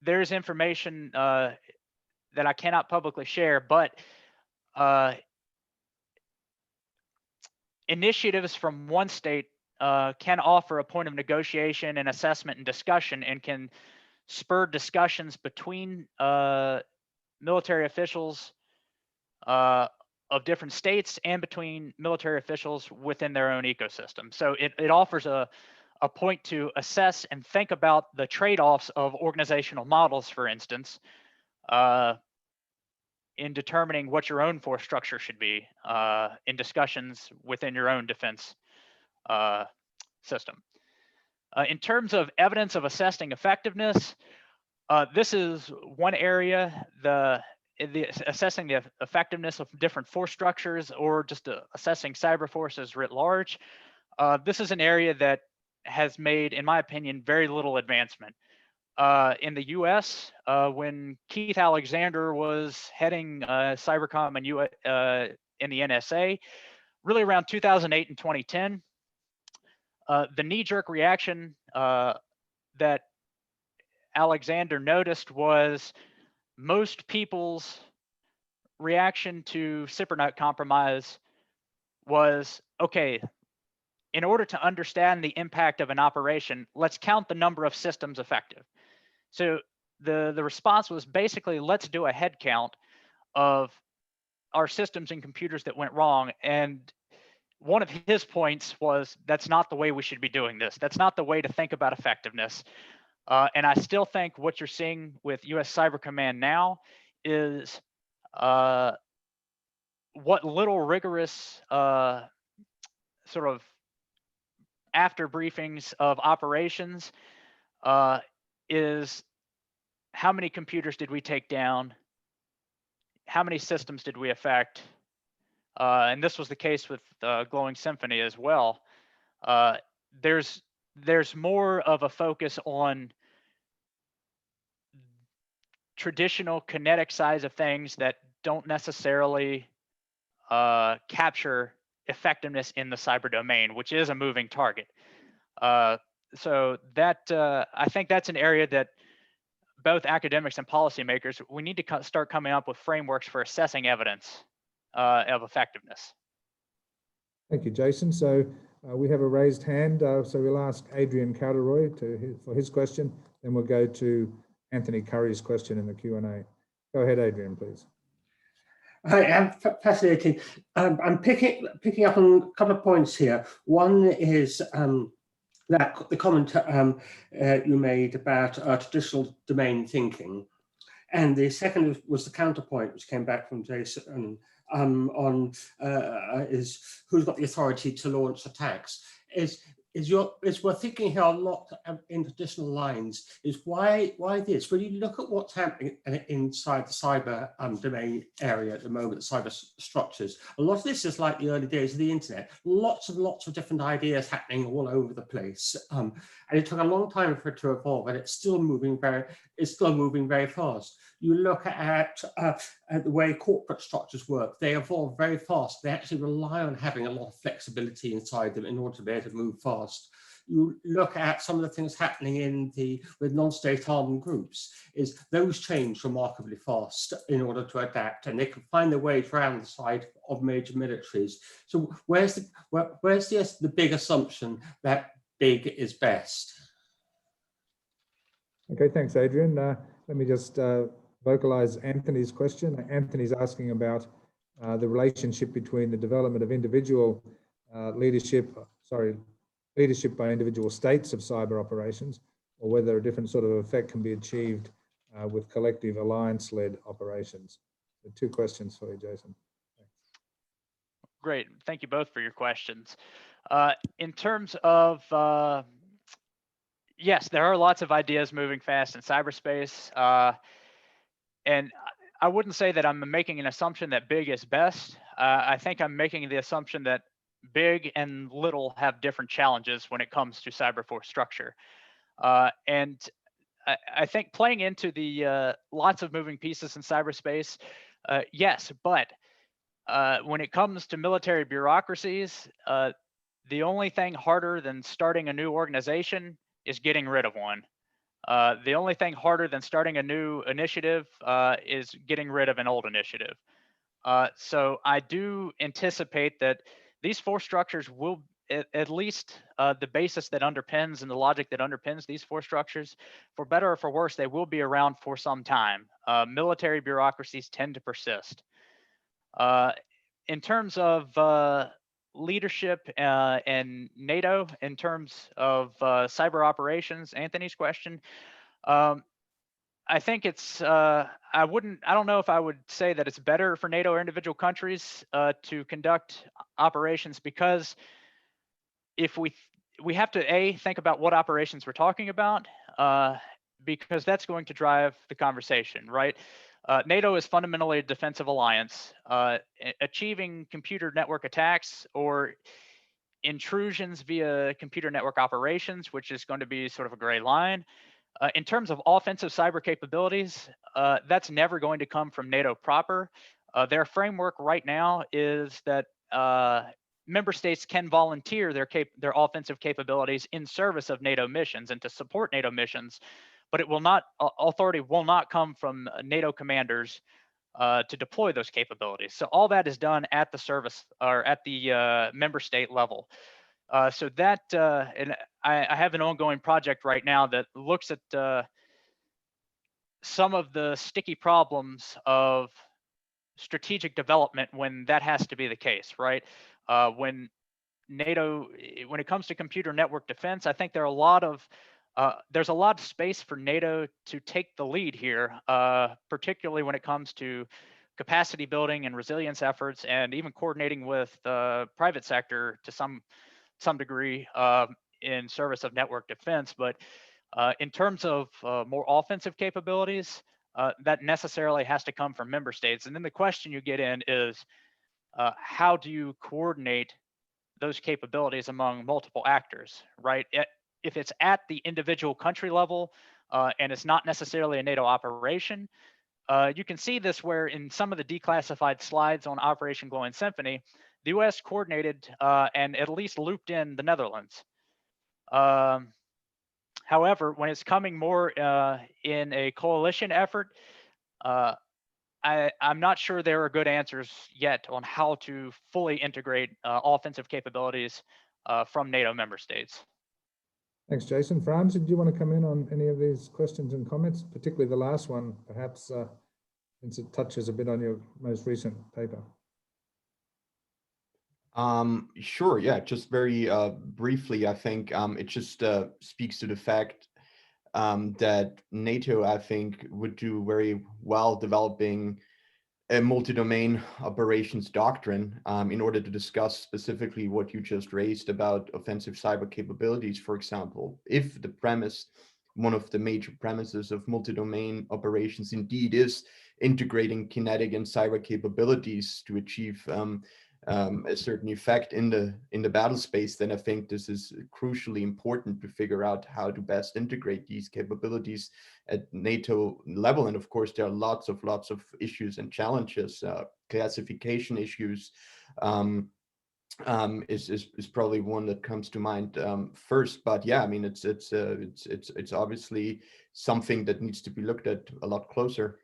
There's information that I cannot publicly share, but initiatives from one state can offer a point of negotiation and assessment and discussion, and can spur discussions between military officials of different states and between military officials within their own ecosystem. So it offers a point to assess and think about the trade-offs of organizational models, for instance, in determining what your own force structure should be in discussions within your own defense system. In terms of evidence of assessing effectiveness, this is one area, assessing the effectiveness of different force structures, or just assessing cyber forces writ large. This is an area that has made, in my opinion, very little advancement. In the US, when Keith Alexander was heading Cybercom in the NSA, really around 2008 and 2010, the knee-jerk reaction that Alexander noticed was most people's reaction to Cybernet compromise was, okay, in order to understand the impact of an operation, let's count the number of systems affected. So the response was basically, let's do a head count of our systems and computers that went wrong. And one of his points was, that's not the way we should be doing this. That's not the way to think about effectiveness. And I still think what you're seeing with US Cyber Command now is what little rigorous sort of after briefings of operations is how many computers did we take down? How many systems did we affect? And this was the case with Glowing Symphony as well. There's more of a focus on traditional kinetic size of things that don't necessarily capture effectiveness in the cyber domain, which is a moving target. So that I think that's an area that both academics and policymakers, we need to start coming up with frameworks for assessing evidence of effectiveness. Thank you, Jason. So we have a raised hand. So we'll ask Adrian Calderoy for his question. Then we'll go to Anthony Curry's question in the Q&A. Go ahead, Adrian, please. Hi, fascinating. I'm picking up on a couple of points here. One is that the comment you made about traditional domain thinking, and the second was the counterpoint, which came back from Jason on is who's got the authority to launch attacks. Is we're thinking here a lot in traditional lines, is why this? When you look at what's happening inside the cyber domain area at the moment, cyber structures, a lot of this is like the early days of the internet. Lots of different ideas happening all over the place, and it took a long time for it to evolve, and it's still moving very fast. You look at the way corporate structures work; they evolve very fast. They actually rely on having a lot of flexibility inside them in order to be able to move fast. You look at some of the things happening with non-state armed groups, is those change remarkably fast in order to adapt, and they can find their ways around the side of major militaries. So where's the big assumption that big is best? Okay, thanks, Adrian. Let me just vocalize Anthony's question. Anthony's asking about the relationship between the development of individual leadership by individual states of cyber operations, or whether a different sort of effect can be achieved with collective alliance-led operations. So 2 questions for you, Jason. Thanks. Great, thank you both for your questions. In terms of, yes, there are lots of ideas moving fast in cyberspace. And I wouldn't say that I'm making an assumption that big is best. I think I'm making the assumption that big and little have different challenges when it comes to cyber force structure. And I think playing into the lots of moving pieces in cyberspace, yes, but when it comes to military bureaucracies, the only thing harder than starting a new organization is getting rid of one. The only thing harder than starting a new initiative is getting rid of an old initiative. So I do anticipate that these force structures will, at least the basis that underpins and the logic that underpins these force structures, for better or for worse, they will be around for some time. Military bureaucracies tend to persist. In terms of leadership and NATO, in terms of cyber operations, Anthony's question, I think it's, I don't know if I would say that it's better for NATO or individual countries to conduct operations, because if we have to think about what operations we're talking about, because that's going to drive the conversation, right? NATO is fundamentally a defensive alliance. Achieving computer network attacks or intrusions via computer network operations, which is going to be sort of a gray line. In terms of offensive cyber capabilities, that's never going to come from NATO proper. Their framework right now is that member states can volunteer their offensive capabilities in service of NATO missions and to support NATO missions, but it will not, authority will not come from NATO commanders to deploy those capabilities. So all that is done at the service or at the member state level. So that, and I have an ongoing project right now that looks at some of the sticky problems of strategic development when that has to be the case, right? When NATO, when it comes to computer network defense, I think there are a lot of there's a lot of space for NATO to take the lead here, particularly when it comes to capacity building and resilience efforts, and even coordinating with the private sector to some degree in service of network defense. But in terms of more offensive capabilities, that necessarily has to come from member states. And then the question you get in is, how do you coordinate those capabilities among multiple actors, right? If it's at the individual country level and it's not necessarily a NATO operation, you can see this where in some of the declassified slides on Operation Glowing Symphony, the US coordinated and at least looped in the Netherlands. However, when it's coming more in a coalition effort, I'm not sure there are good answers yet on how to fully integrate offensive capabilities from NATO member states. Thanks, Jason. Franz, did you want to come in on any of these questions and comments, particularly the last one, perhaps, since it touches a bit on your most recent paper? Sure, yeah, just very briefly, I think it just speaks to the fact that NATO, I think, would do very well developing a multi-domain operations doctrine in order to discuss specifically what you just raised about offensive cyber capabilities, for example. If the premise, one of the major premises of multi-domain operations indeed is integrating kinetic and cyber capabilities to achieve a certain effect in the battle space, then I think this is crucially important to figure out how to best integrate these capabilities at NATO level. And of course, there are lots of issues and challenges. Classification issues is probably one that comes to mind first. But yeah, I mean, it's obviously something that needs to be looked at a lot closer.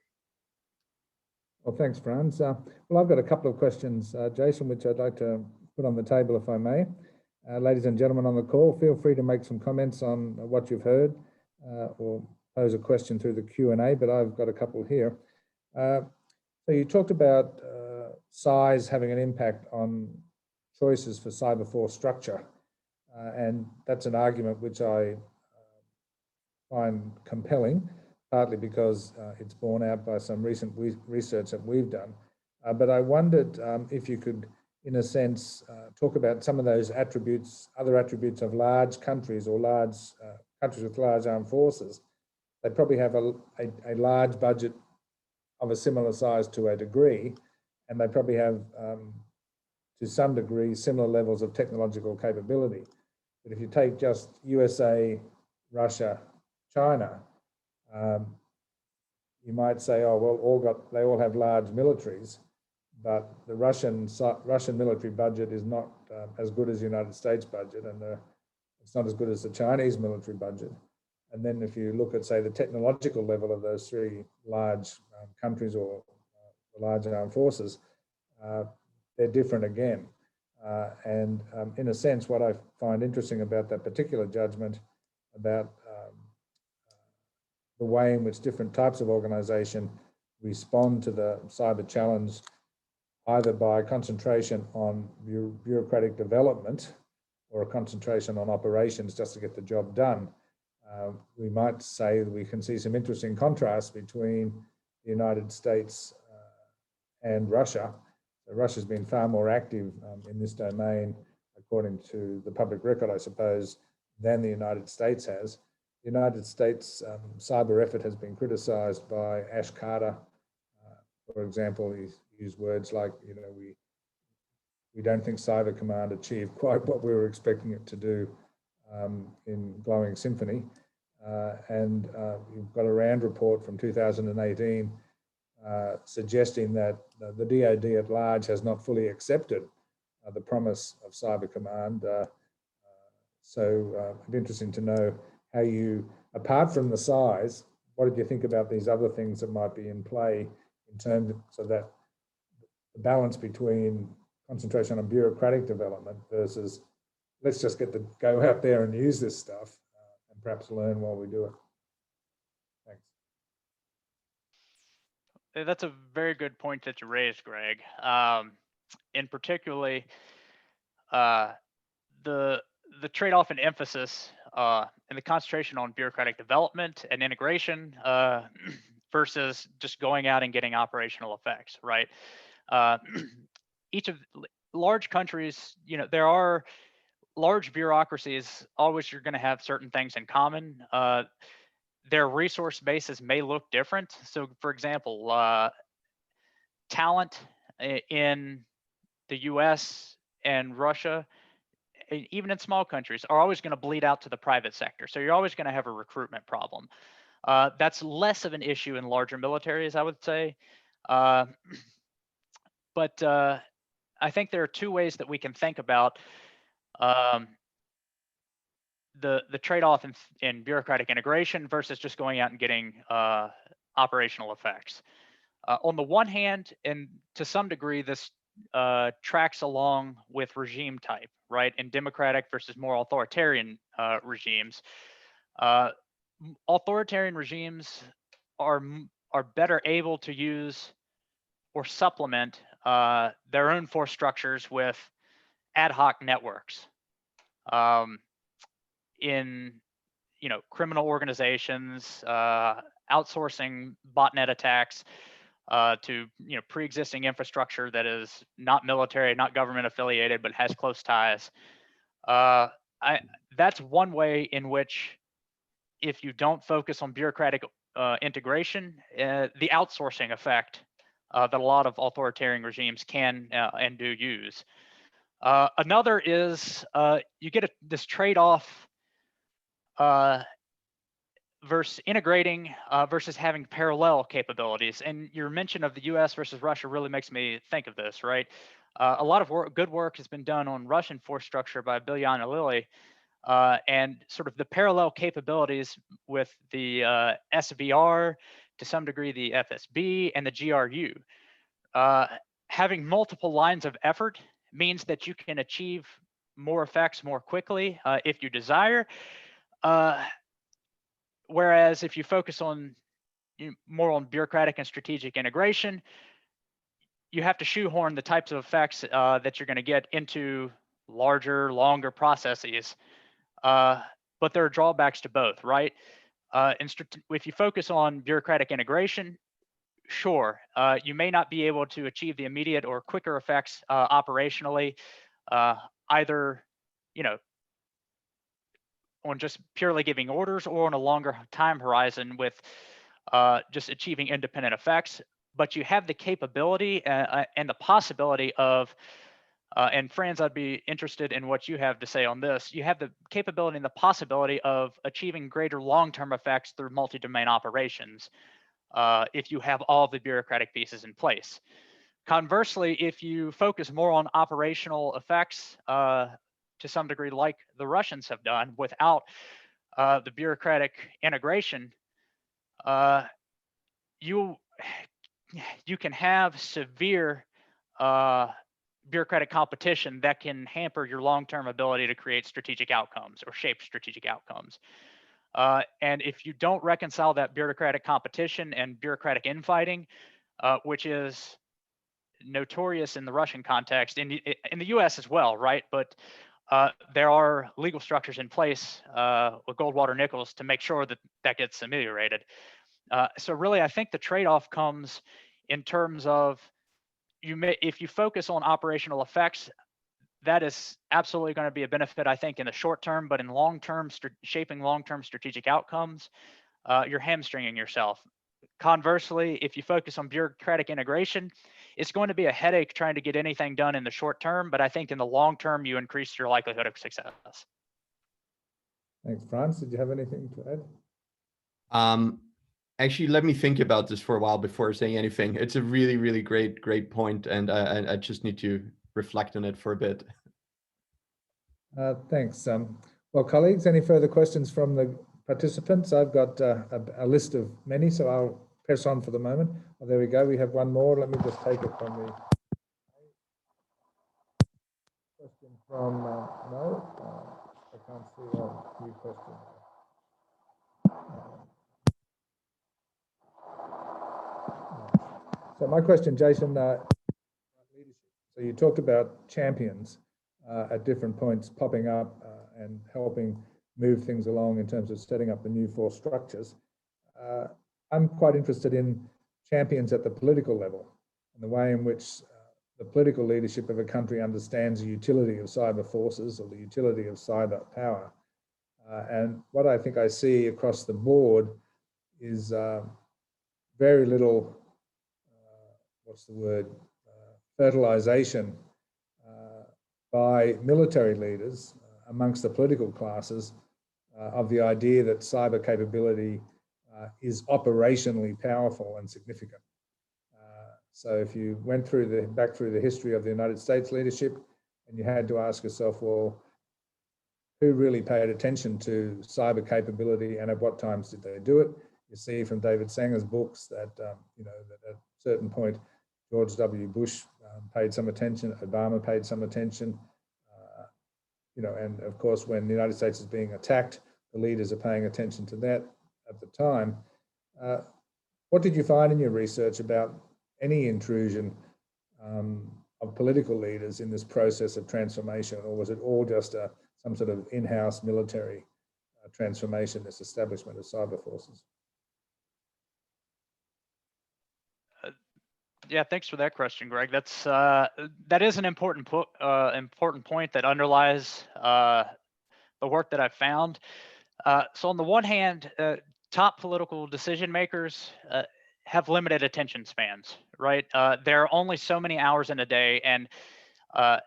Well, thanks, Franz. Well, I've got a couple of questions, Jason, which I'd like to put on the table, if I may. Ladies and gentlemen on the call, feel free to make some comments on what you've heard or pose a question through the Q&A, but I've got a couple here. So you talked about size having an impact on choices for cyber force structure, and that's an argument which I find compelling, partly because it's borne out by some recent research that we've done. But I wondered if you could, in a sense, talk about some of those attributes, other attributes of large countries or large countries with large armed forces. They probably have a large budget of a similar size to a degree, and they probably have, to some degree, similar levels of technological capability. But if you take just USA, Russia, China, you might say, oh, well, they all have large militaries, but the Russian military budget is not as good as the United States budget, and it's not as good as the Chinese military budget. And then if you look at, say, the technological level of those three large countries or large armed forces, they're different again. And in a sense, what I find interesting about that particular judgment about the way in which different types of organization respond to the cyber challenge, either by concentration on bureaucratic development or a concentration on operations just to get the job done. We might say that we can see some interesting contrasts between the United States and Russia. So Russia's been far more active in this domain according to the public record, I suppose, than the United States has. The United States cyber effort has been criticized by Ash Carter. For example, he used words like, we don't think Cyber Command achieved quite what we were expecting it to do in Glowing Symphony. And you've got a RAND report from 2018 suggesting that the DoD at large has not fully accepted the promise of Cyber Command. So it'd be interesting to know how you, apart from the size, what did you think about these other things that might be in play in terms of, so that the balance between concentration on bureaucratic development versus let's just go out there and use this stuff and perhaps learn while we do it. Thanks. That's a very good point that you raised, Greg. In particularly, the trade-off and emphasis and the concentration on bureaucratic development and integration versus just going out and getting operational effects, right? Each of large countries, there are large bureaucracies. Always, you're going to have certain things in common. Their resource bases may look different. So, for example, talent in the US and Russia, even in small countries, are always going to bleed out to the private sector. So you're always going to have a recruitment problem. That's less of an issue in larger militaries, I would say. But I think there are two ways that we can think about the trade-off in bureaucratic integration versus just going out and getting operational effects. On the one hand, and to some degree, this tracks along with regime type, right? In democratic versus more authoritarian regimes. Authoritarian regimes are better able to use or supplement their own force structures with ad hoc networks. In criminal organizations, outsourcing botnet attacks to pre-existing infrastructure that is not military, not government affiliated, but has close ties. That's one way in which, if you don't focus on bureaucratic integration, the outsourcing effect that a lot of authoritarian regimes can and do use. Another is you get this trade-off versus integrating versus having parallel capabilities. And your mention of the US versus Russia really makes me think of this, right? A lot of good work has been done on Russian force structure by Bilyana Lilly, and sort of the parallel capabilities with the SVR, to some degree the FSB, and the GRU. Having multiple lines of effort means that you can achieve more effects more quickly if you desire. Whereas if you focus on more on bureaucratic and strategic integration, you have to shoehorn the types of effects that you're going to get into larger, longer processes. But there are drawbacks to both, right? If you focus on bureaucratic integration, sure, you may not be able to achieve the immediate or quicker effects operationally, either, on just purely giving orders or on a longer time horizon with just achieving independent effects. But you have the capability and the possibility of, and Franz, I'd be interested in what you have to say on this. You have the capability and the possibility of achieving greater long-term effects through multi-domain operations if you have all the bureaucratic pieces in place. Conversely, if you focus more on operational effects, to some degree, like the Russians have done, without the bureaucratic integration, you can have severe bureaucratic competition that can hamper your long-term ability to create strategic outcomes or shape strategic outcomes. And if you don't reconcile that bureaucratic competition and bureaucratic infighting, which is notorious in the Russian context, in the US as well, right? But there are legal structures in place with Goldwater Nichols to make sure that that gets ameliorated. So really, I think the trade-off comes in terms of if you focus on operational effects, that is absolutely going to be a benefit, I think, in the short term, but in long-term, shaping long-term strategic outcomes, you're hamstringing yourself. Conversely, if you focus on bureaucratic integration, it's going to be a headache trying to get anything done in the short term, but I think in the long term, you increase your likelihood of success. Thanks, Franz. Did you have anything to add? Actually, let me think about this for a while before saying anything. It's a really, really great point, and I just need to reflect on it for a bit. Thanks. Well, colleagues, any further questions from the participants? I've got a list of many, so I'll press on for the moment. Oh, there we go. We have one more. Let me just take it from the question from no. I can't see a new question. So my question, Jason, leadership. So you talked about champions at different points popping up and helping move things along in terms of setting up the new force structures. I'm quite interested in champions at the political level and the way in which the political leadership of a country understands the utility of cyber forces or the utility of cyber power. And what I think I see across the board is very little, what's the word, fertilization by military leaders amongst the political classes of the idea that cyber capability is operationally powerful and significant. So if you went back through the history of the United States leadership and you had to ask yourself, well, who really paid attention to cyber capability and at what times did they do it? You see from David Sanger's books that, you know, that at a certain point, George W. Bush paid some attention, Obama paid some attention, you know, and of course, when the United States is being attacked, the leaders are paying attention to that at the time. What did you find in your research about any intrusion of political leaders in this process of transformation, or was it all just some sort of in-house military transformation, this establishment of cyber forces? Yeah, thanks for that question, Greg. That is an important point that underlies the work that I've found. So on the one hand, top political decision makers have limited attention spans, right? There are only so many hours in a day, and a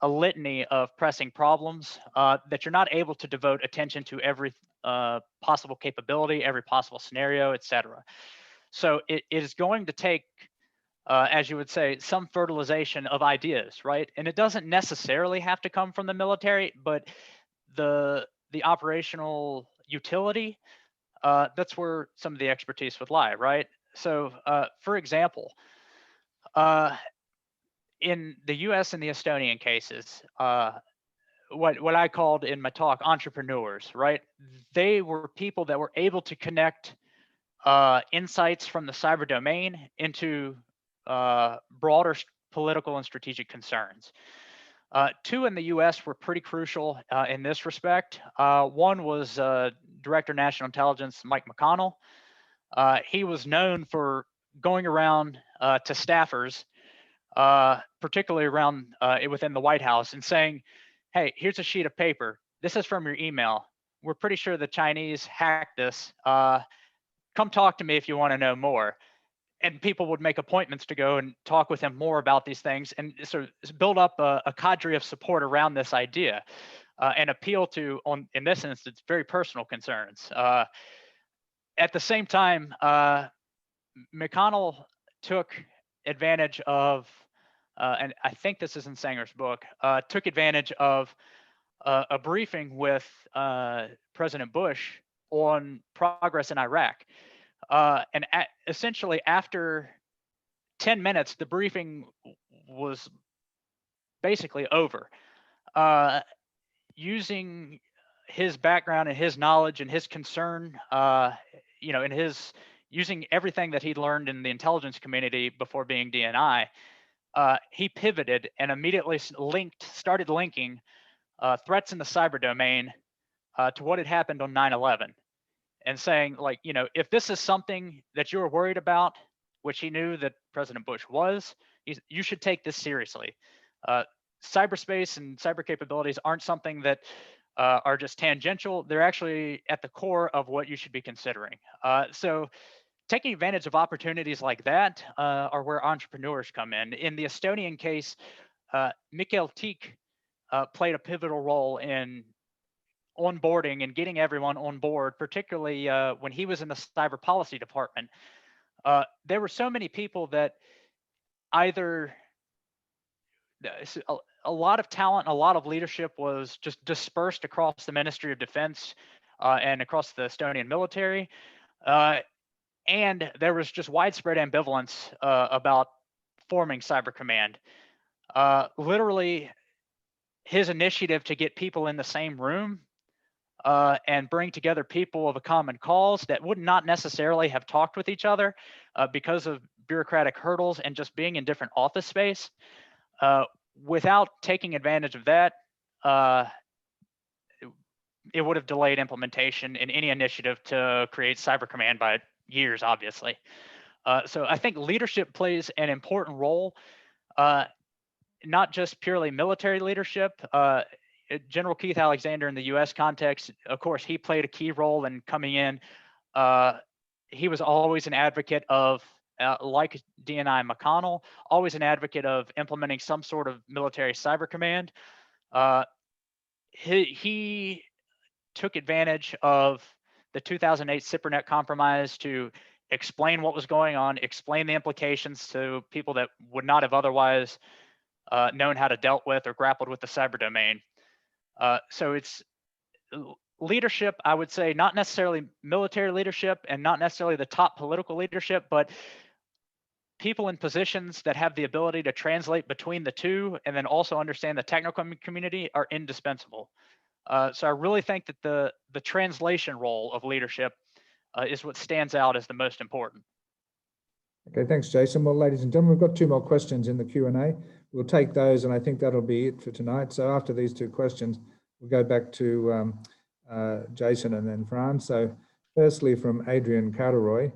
litany of pressing problems that you're not able to devote attention to every possible capability, every possible scenario, et cetera. So it is going to take, as you would say, some fertilization of ideas, right? And it doesn't necessarily have to come from the military, but the operational utility, that's where some of the expertise would lie, right? So, for example, in the US and the Estonian cases, what I called in my talk entrepreneurs, right? They were people that were able to connect insights from the cyber domain into broader political and strategic concerns. Two in the US were pretty crucial in this respect. One was Director of National Intelligence, Mike McConnell. He was known for going around to staffers, particularly around within the White House, and saying, hey, here's a sheet of paper. This is from your email. We're pretty sure the Chinese hacked this. Come talk to me if you want to know more. And people would make appointments to go and talk with him more about these things, and sort of build up a cadre of support around this idea and appeal to, in this instance, very personal concerns. At the same time, McConnell took advantage of, and I think this is in Sanger's book, took advantage of a briefing with President Bush on progress in Iraq. And essentially after 10 minutes, the briefing was basically over. Using his background and his knowledge and his concern, you know, using everything that he'd learned in the intelligence community before being DNI, he pivoted and immediately started linking threats in the cyber domain to what had happened on 9/11. And saying, like, you know, if this is something that you're worried about, which he knew that President Bush was, you should take this seriously. cyberspace and cyber capabilities aren't something that are just tangential. They're actually at the core of what you should be considering. So taking advantage of opportunities like that are where entrepreneurs come in. In the Estonian case, Mikkel Tiik played a pivotal role in onboarding and getting everyone on board, particularly when he was in the cyber policy department. There were so many people that either a lot of talent, a lot of leadership was just dispersed across the Ministry of Defense and across the Estonian military. And there was just widespread ambivalence about forming Cyber Command. Literally, his initiative to get people in the same room and bring together people of a common cause that would not necessarily have talked with each other because of bureaucratic hurdles and just being in different office space. Without taking advantage of that, it would have delayed implementation in any initiative to create Cyber Command by years, obviously. So I think leadership plays an important role, not just purely military leadership. General Keith Alexander in the US context, of course, he played a key role in coming in. He was always an advocate of, like DNI McConnell, always an advocate of implementing some sort of military cyber command. He took advantage of the 2008 CIPRNet compromise to explain what was going on, explain the implications to people that would not have otherwise known how to dealt with or grappled with the cyber domain. So it's leadership, I would say, not necessarily military leadership and not necessarily the top political leadership, but people in positions that have the ability to translate between the two and then also understand the technical community are indispensable. So I really think that the translation role of leadership is what stands out as the most important. Okay, thanks, Jason. Well, ladies and gentlemen, we've got 2 more questions in the Q&A. We'll take those, and I think that'll be it for tonight. So after these 2 questions, we'll go back to Jason and then Franz. So firstly, from Adrian Carteroy,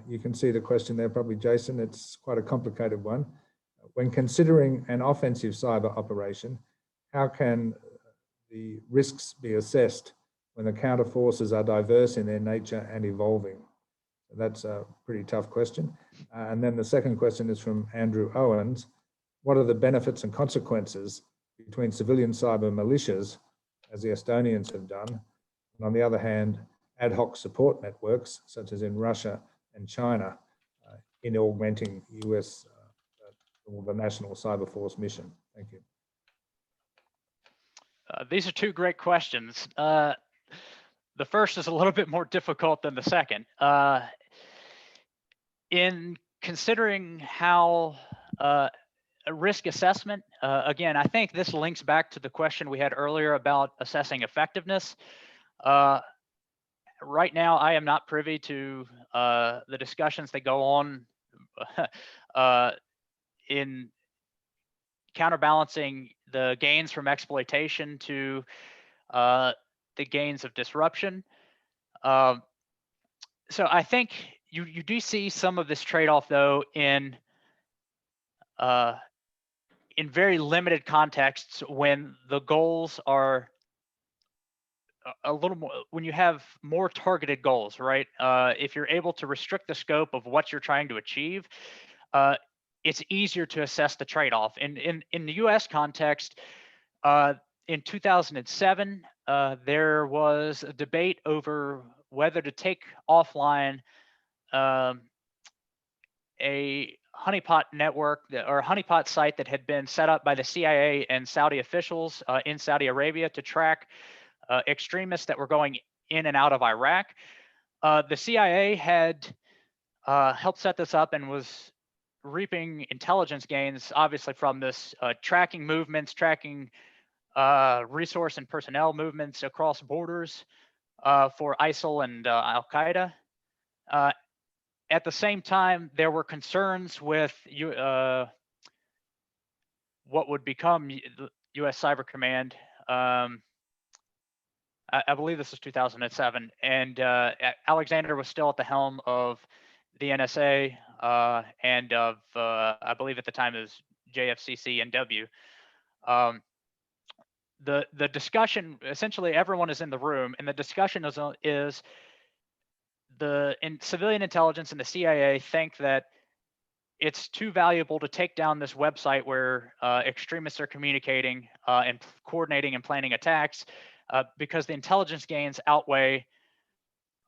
you can see the question there, probably, Jason. It's quite a complicated one. When considering an offensive cyber operation, how can the risks be assessed when the counter forces are diverse in their nature and evolving? That's a pretty tough question. And then the second question is from Andrew Owens. What are the benefits and consequences between civilian cyber militias, as the Estonians have done, and on the other hand, ad hoc support networks, such as in Russia and China, in augmenting US or the National Cyber Force mission? Thank you. These are 2 great questions. The first is a little bit more difficult than the second. In considering how a risk assessment, again, I think this links back to the question we had earlier about assessing effectiveness. Right now, I am not privy to the discussions that go on in counterbalancing the gains from exploitation to the gains of disruption. So I think you do see some of this trade-off, though, in very limited contexts when the goals are a little more, when you have more targeted goals, right? If you're able to restrict the scope of what you're trying to achieve, it's easier to assess the trade-off. In the US context, in 2007, there was a debate over whether to take offline a honeypot network or a honeypot site that had been set up by the CIA and Saudi officials in Saudi Arabia to track extremists that were going in and out of Iraq. The CIA had helped set this up and was reaping intelligence gains, obviously, from this, tracking movements, tracking resource and personnel movements across borders for ISIL and Al-Qaeda. At the same time, there were concerns with what would become U.S. Cyber Command. I believe this was 2007, and Alexander was still at the helm of the NSA and of, I believe at the time it was JFCC and W. Um, the discussion, essentially everyone is in the room, and the discussion is civilian intelligence and the CIA think that it's too valuable to take down this website where extremists are communicating and coordinating and planning attacks because the intelligence gains outweigh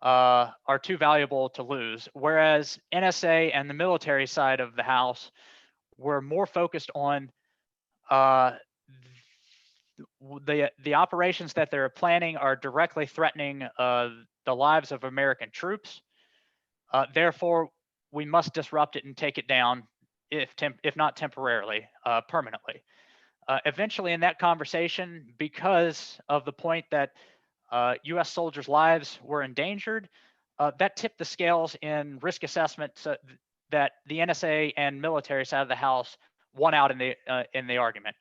are too valuable to lose. Whereas NSA and the military side of the house were more focused on the operations that they're planning are directly threatening the lives of American troops. Therefore, we must disrupt it and take it down, if not temporarily, permanently. Eventually, in that conversation, because of the point that U.S. soldiers' lives were endangered, that tipped the scales in risk assessment, so that the NSA and military side of the house won out in the argument,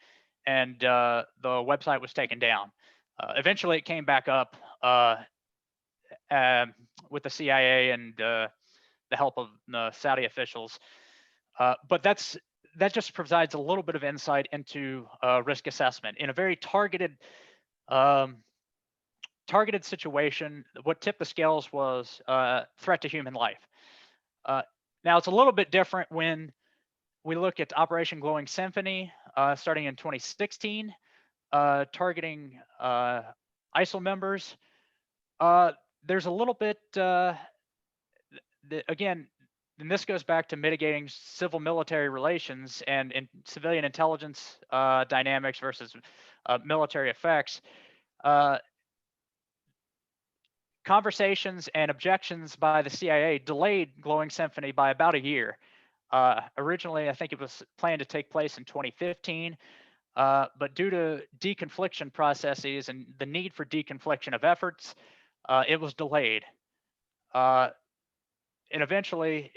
and the website was taken down. Eventually, it came back up with the CIA and the help of the Saudi officials. But that just provides a little bit of insight into risk assessment in a very targeted situation. What tipped the scales was threat to human life. Now it's a little bit different when we look at Operation Glowing Symphony, starting in 2016, targeting ISIL members. There's a little bit, again, and this goes back to mitigating civil-military relations and civilian intelligence dynamics versus military effects. Conversations and objections by the CIA delayed Glowing Symphony by about a year. Originally, I think it was planned to take place in 2015, but due to deconfliction processes and the need for deconfliction of efforts, it was delayed. And eventually,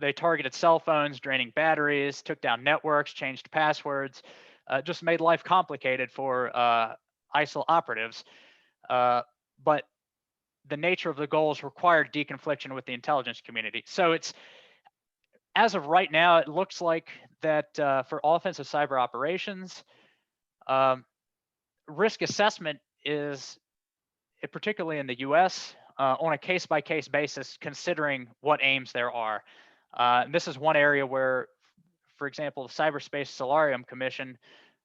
they targeted cell phones, draining batteries, took down networks, changed passwords, just made life complicated for ISIL operatives. But the nature of the goals required deconfliction with the intelligence community. So as of right now, it looks like that for offensive cyber operations, risk assessment is, particularly in the US, on a case-by-case basis, considering what aims there are. And this is one area where, for example, the Cyberspace Solarium Commission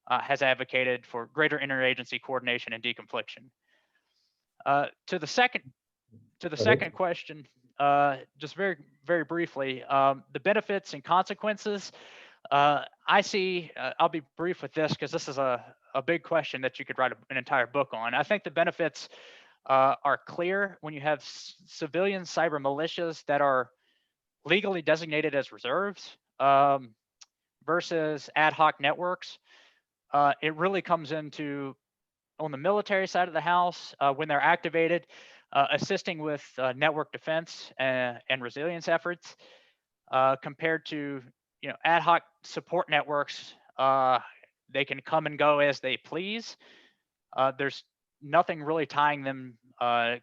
has advocated for greater interagency coordination and deconfliction. To the second question, just very, very briefly, the benefits and consequences. I see, I'll be brief with this because this is a big question that you could write an entire book on. I think the benefits are clear when you have civilian cyber militias that are legally designated as reserves versus ad hoc networks. It really comes into, on the military side of the house, when they're activated, assisting with network defense and resilience efforts, compared to ad hoc support networks. They can come and go as they please. There's nothing really tying them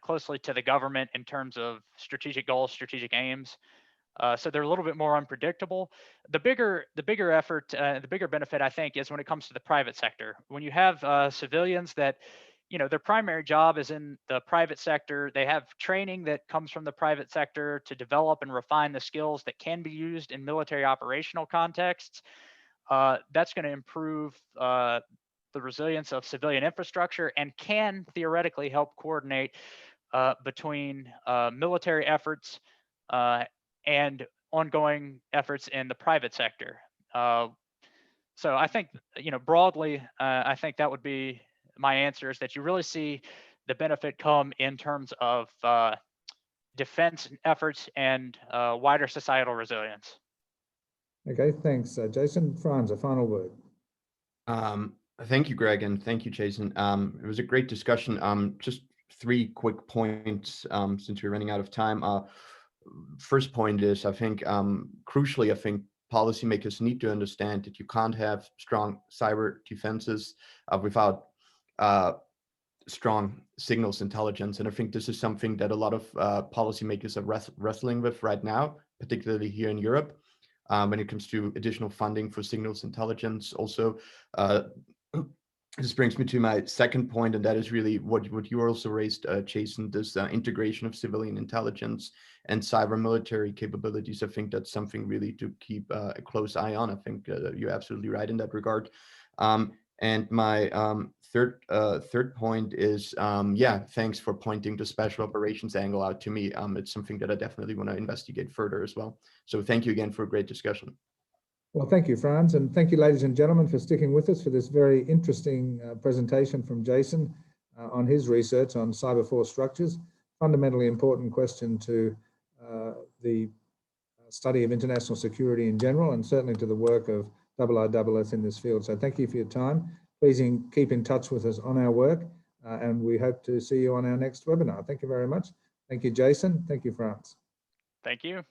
closely to the government in terms of strategic goals, strategic aims. So they're a little bit more unpredictable. The bigger effort, the bigger benefit, I think, is when it comes to the private sector. When you have civilians that, their primary job is in the private sector, they have training that comes from the private sector to develop and refine the skills that can be used in military operational contexts. That's going to improve the resilience of civilian infrastructure and can theoretically help coordinate between military efforts and ongoing efforts in the private sector. So I think, broadly, I think that would be my answer, is that you really see the benefit come in terms of defense efforts and wider societal resilience. Okay, thanks. Jason, Franz, a final word. Thank you, Greg, and thank you, Jason. It was a great discussion. Just 3 quick points since we're running out of time. First point is, I think, crucially, I think policymakers need to understand that you can't have strong cyber defenses without strong signals intelligence. And I think this is something that a lot of policymakers are wrestling with right now, particularly here in Europe. when it comes to additional funding for signals intelligence. Also, this brings me to my second point, and that is really what you also raised, Jason, this integration of civilian intelligence and cyber military capabilities. I think that's something really to keep a close eye on. I think you're absolutely right in that regard. And my third point is, yeah, thanks for pointing the special operations angle out to me. It's something that I definitely want to investigate further as well. So thank you again for a great discussion. Well, thank you, Franz, and thank you, ladies and gentlemen, for sticking with us for this very interesting presentation from Jason on his research on cyber force structures. Fundamentally important question to the study of international security in general, and certainly to the work of IISS in this field. So thank you for your time. Please keep in touch with us on our work, and we hope to see you on our next webinar. Thank you very much. Thank you, Jason. Thank you, Franz. Thank you.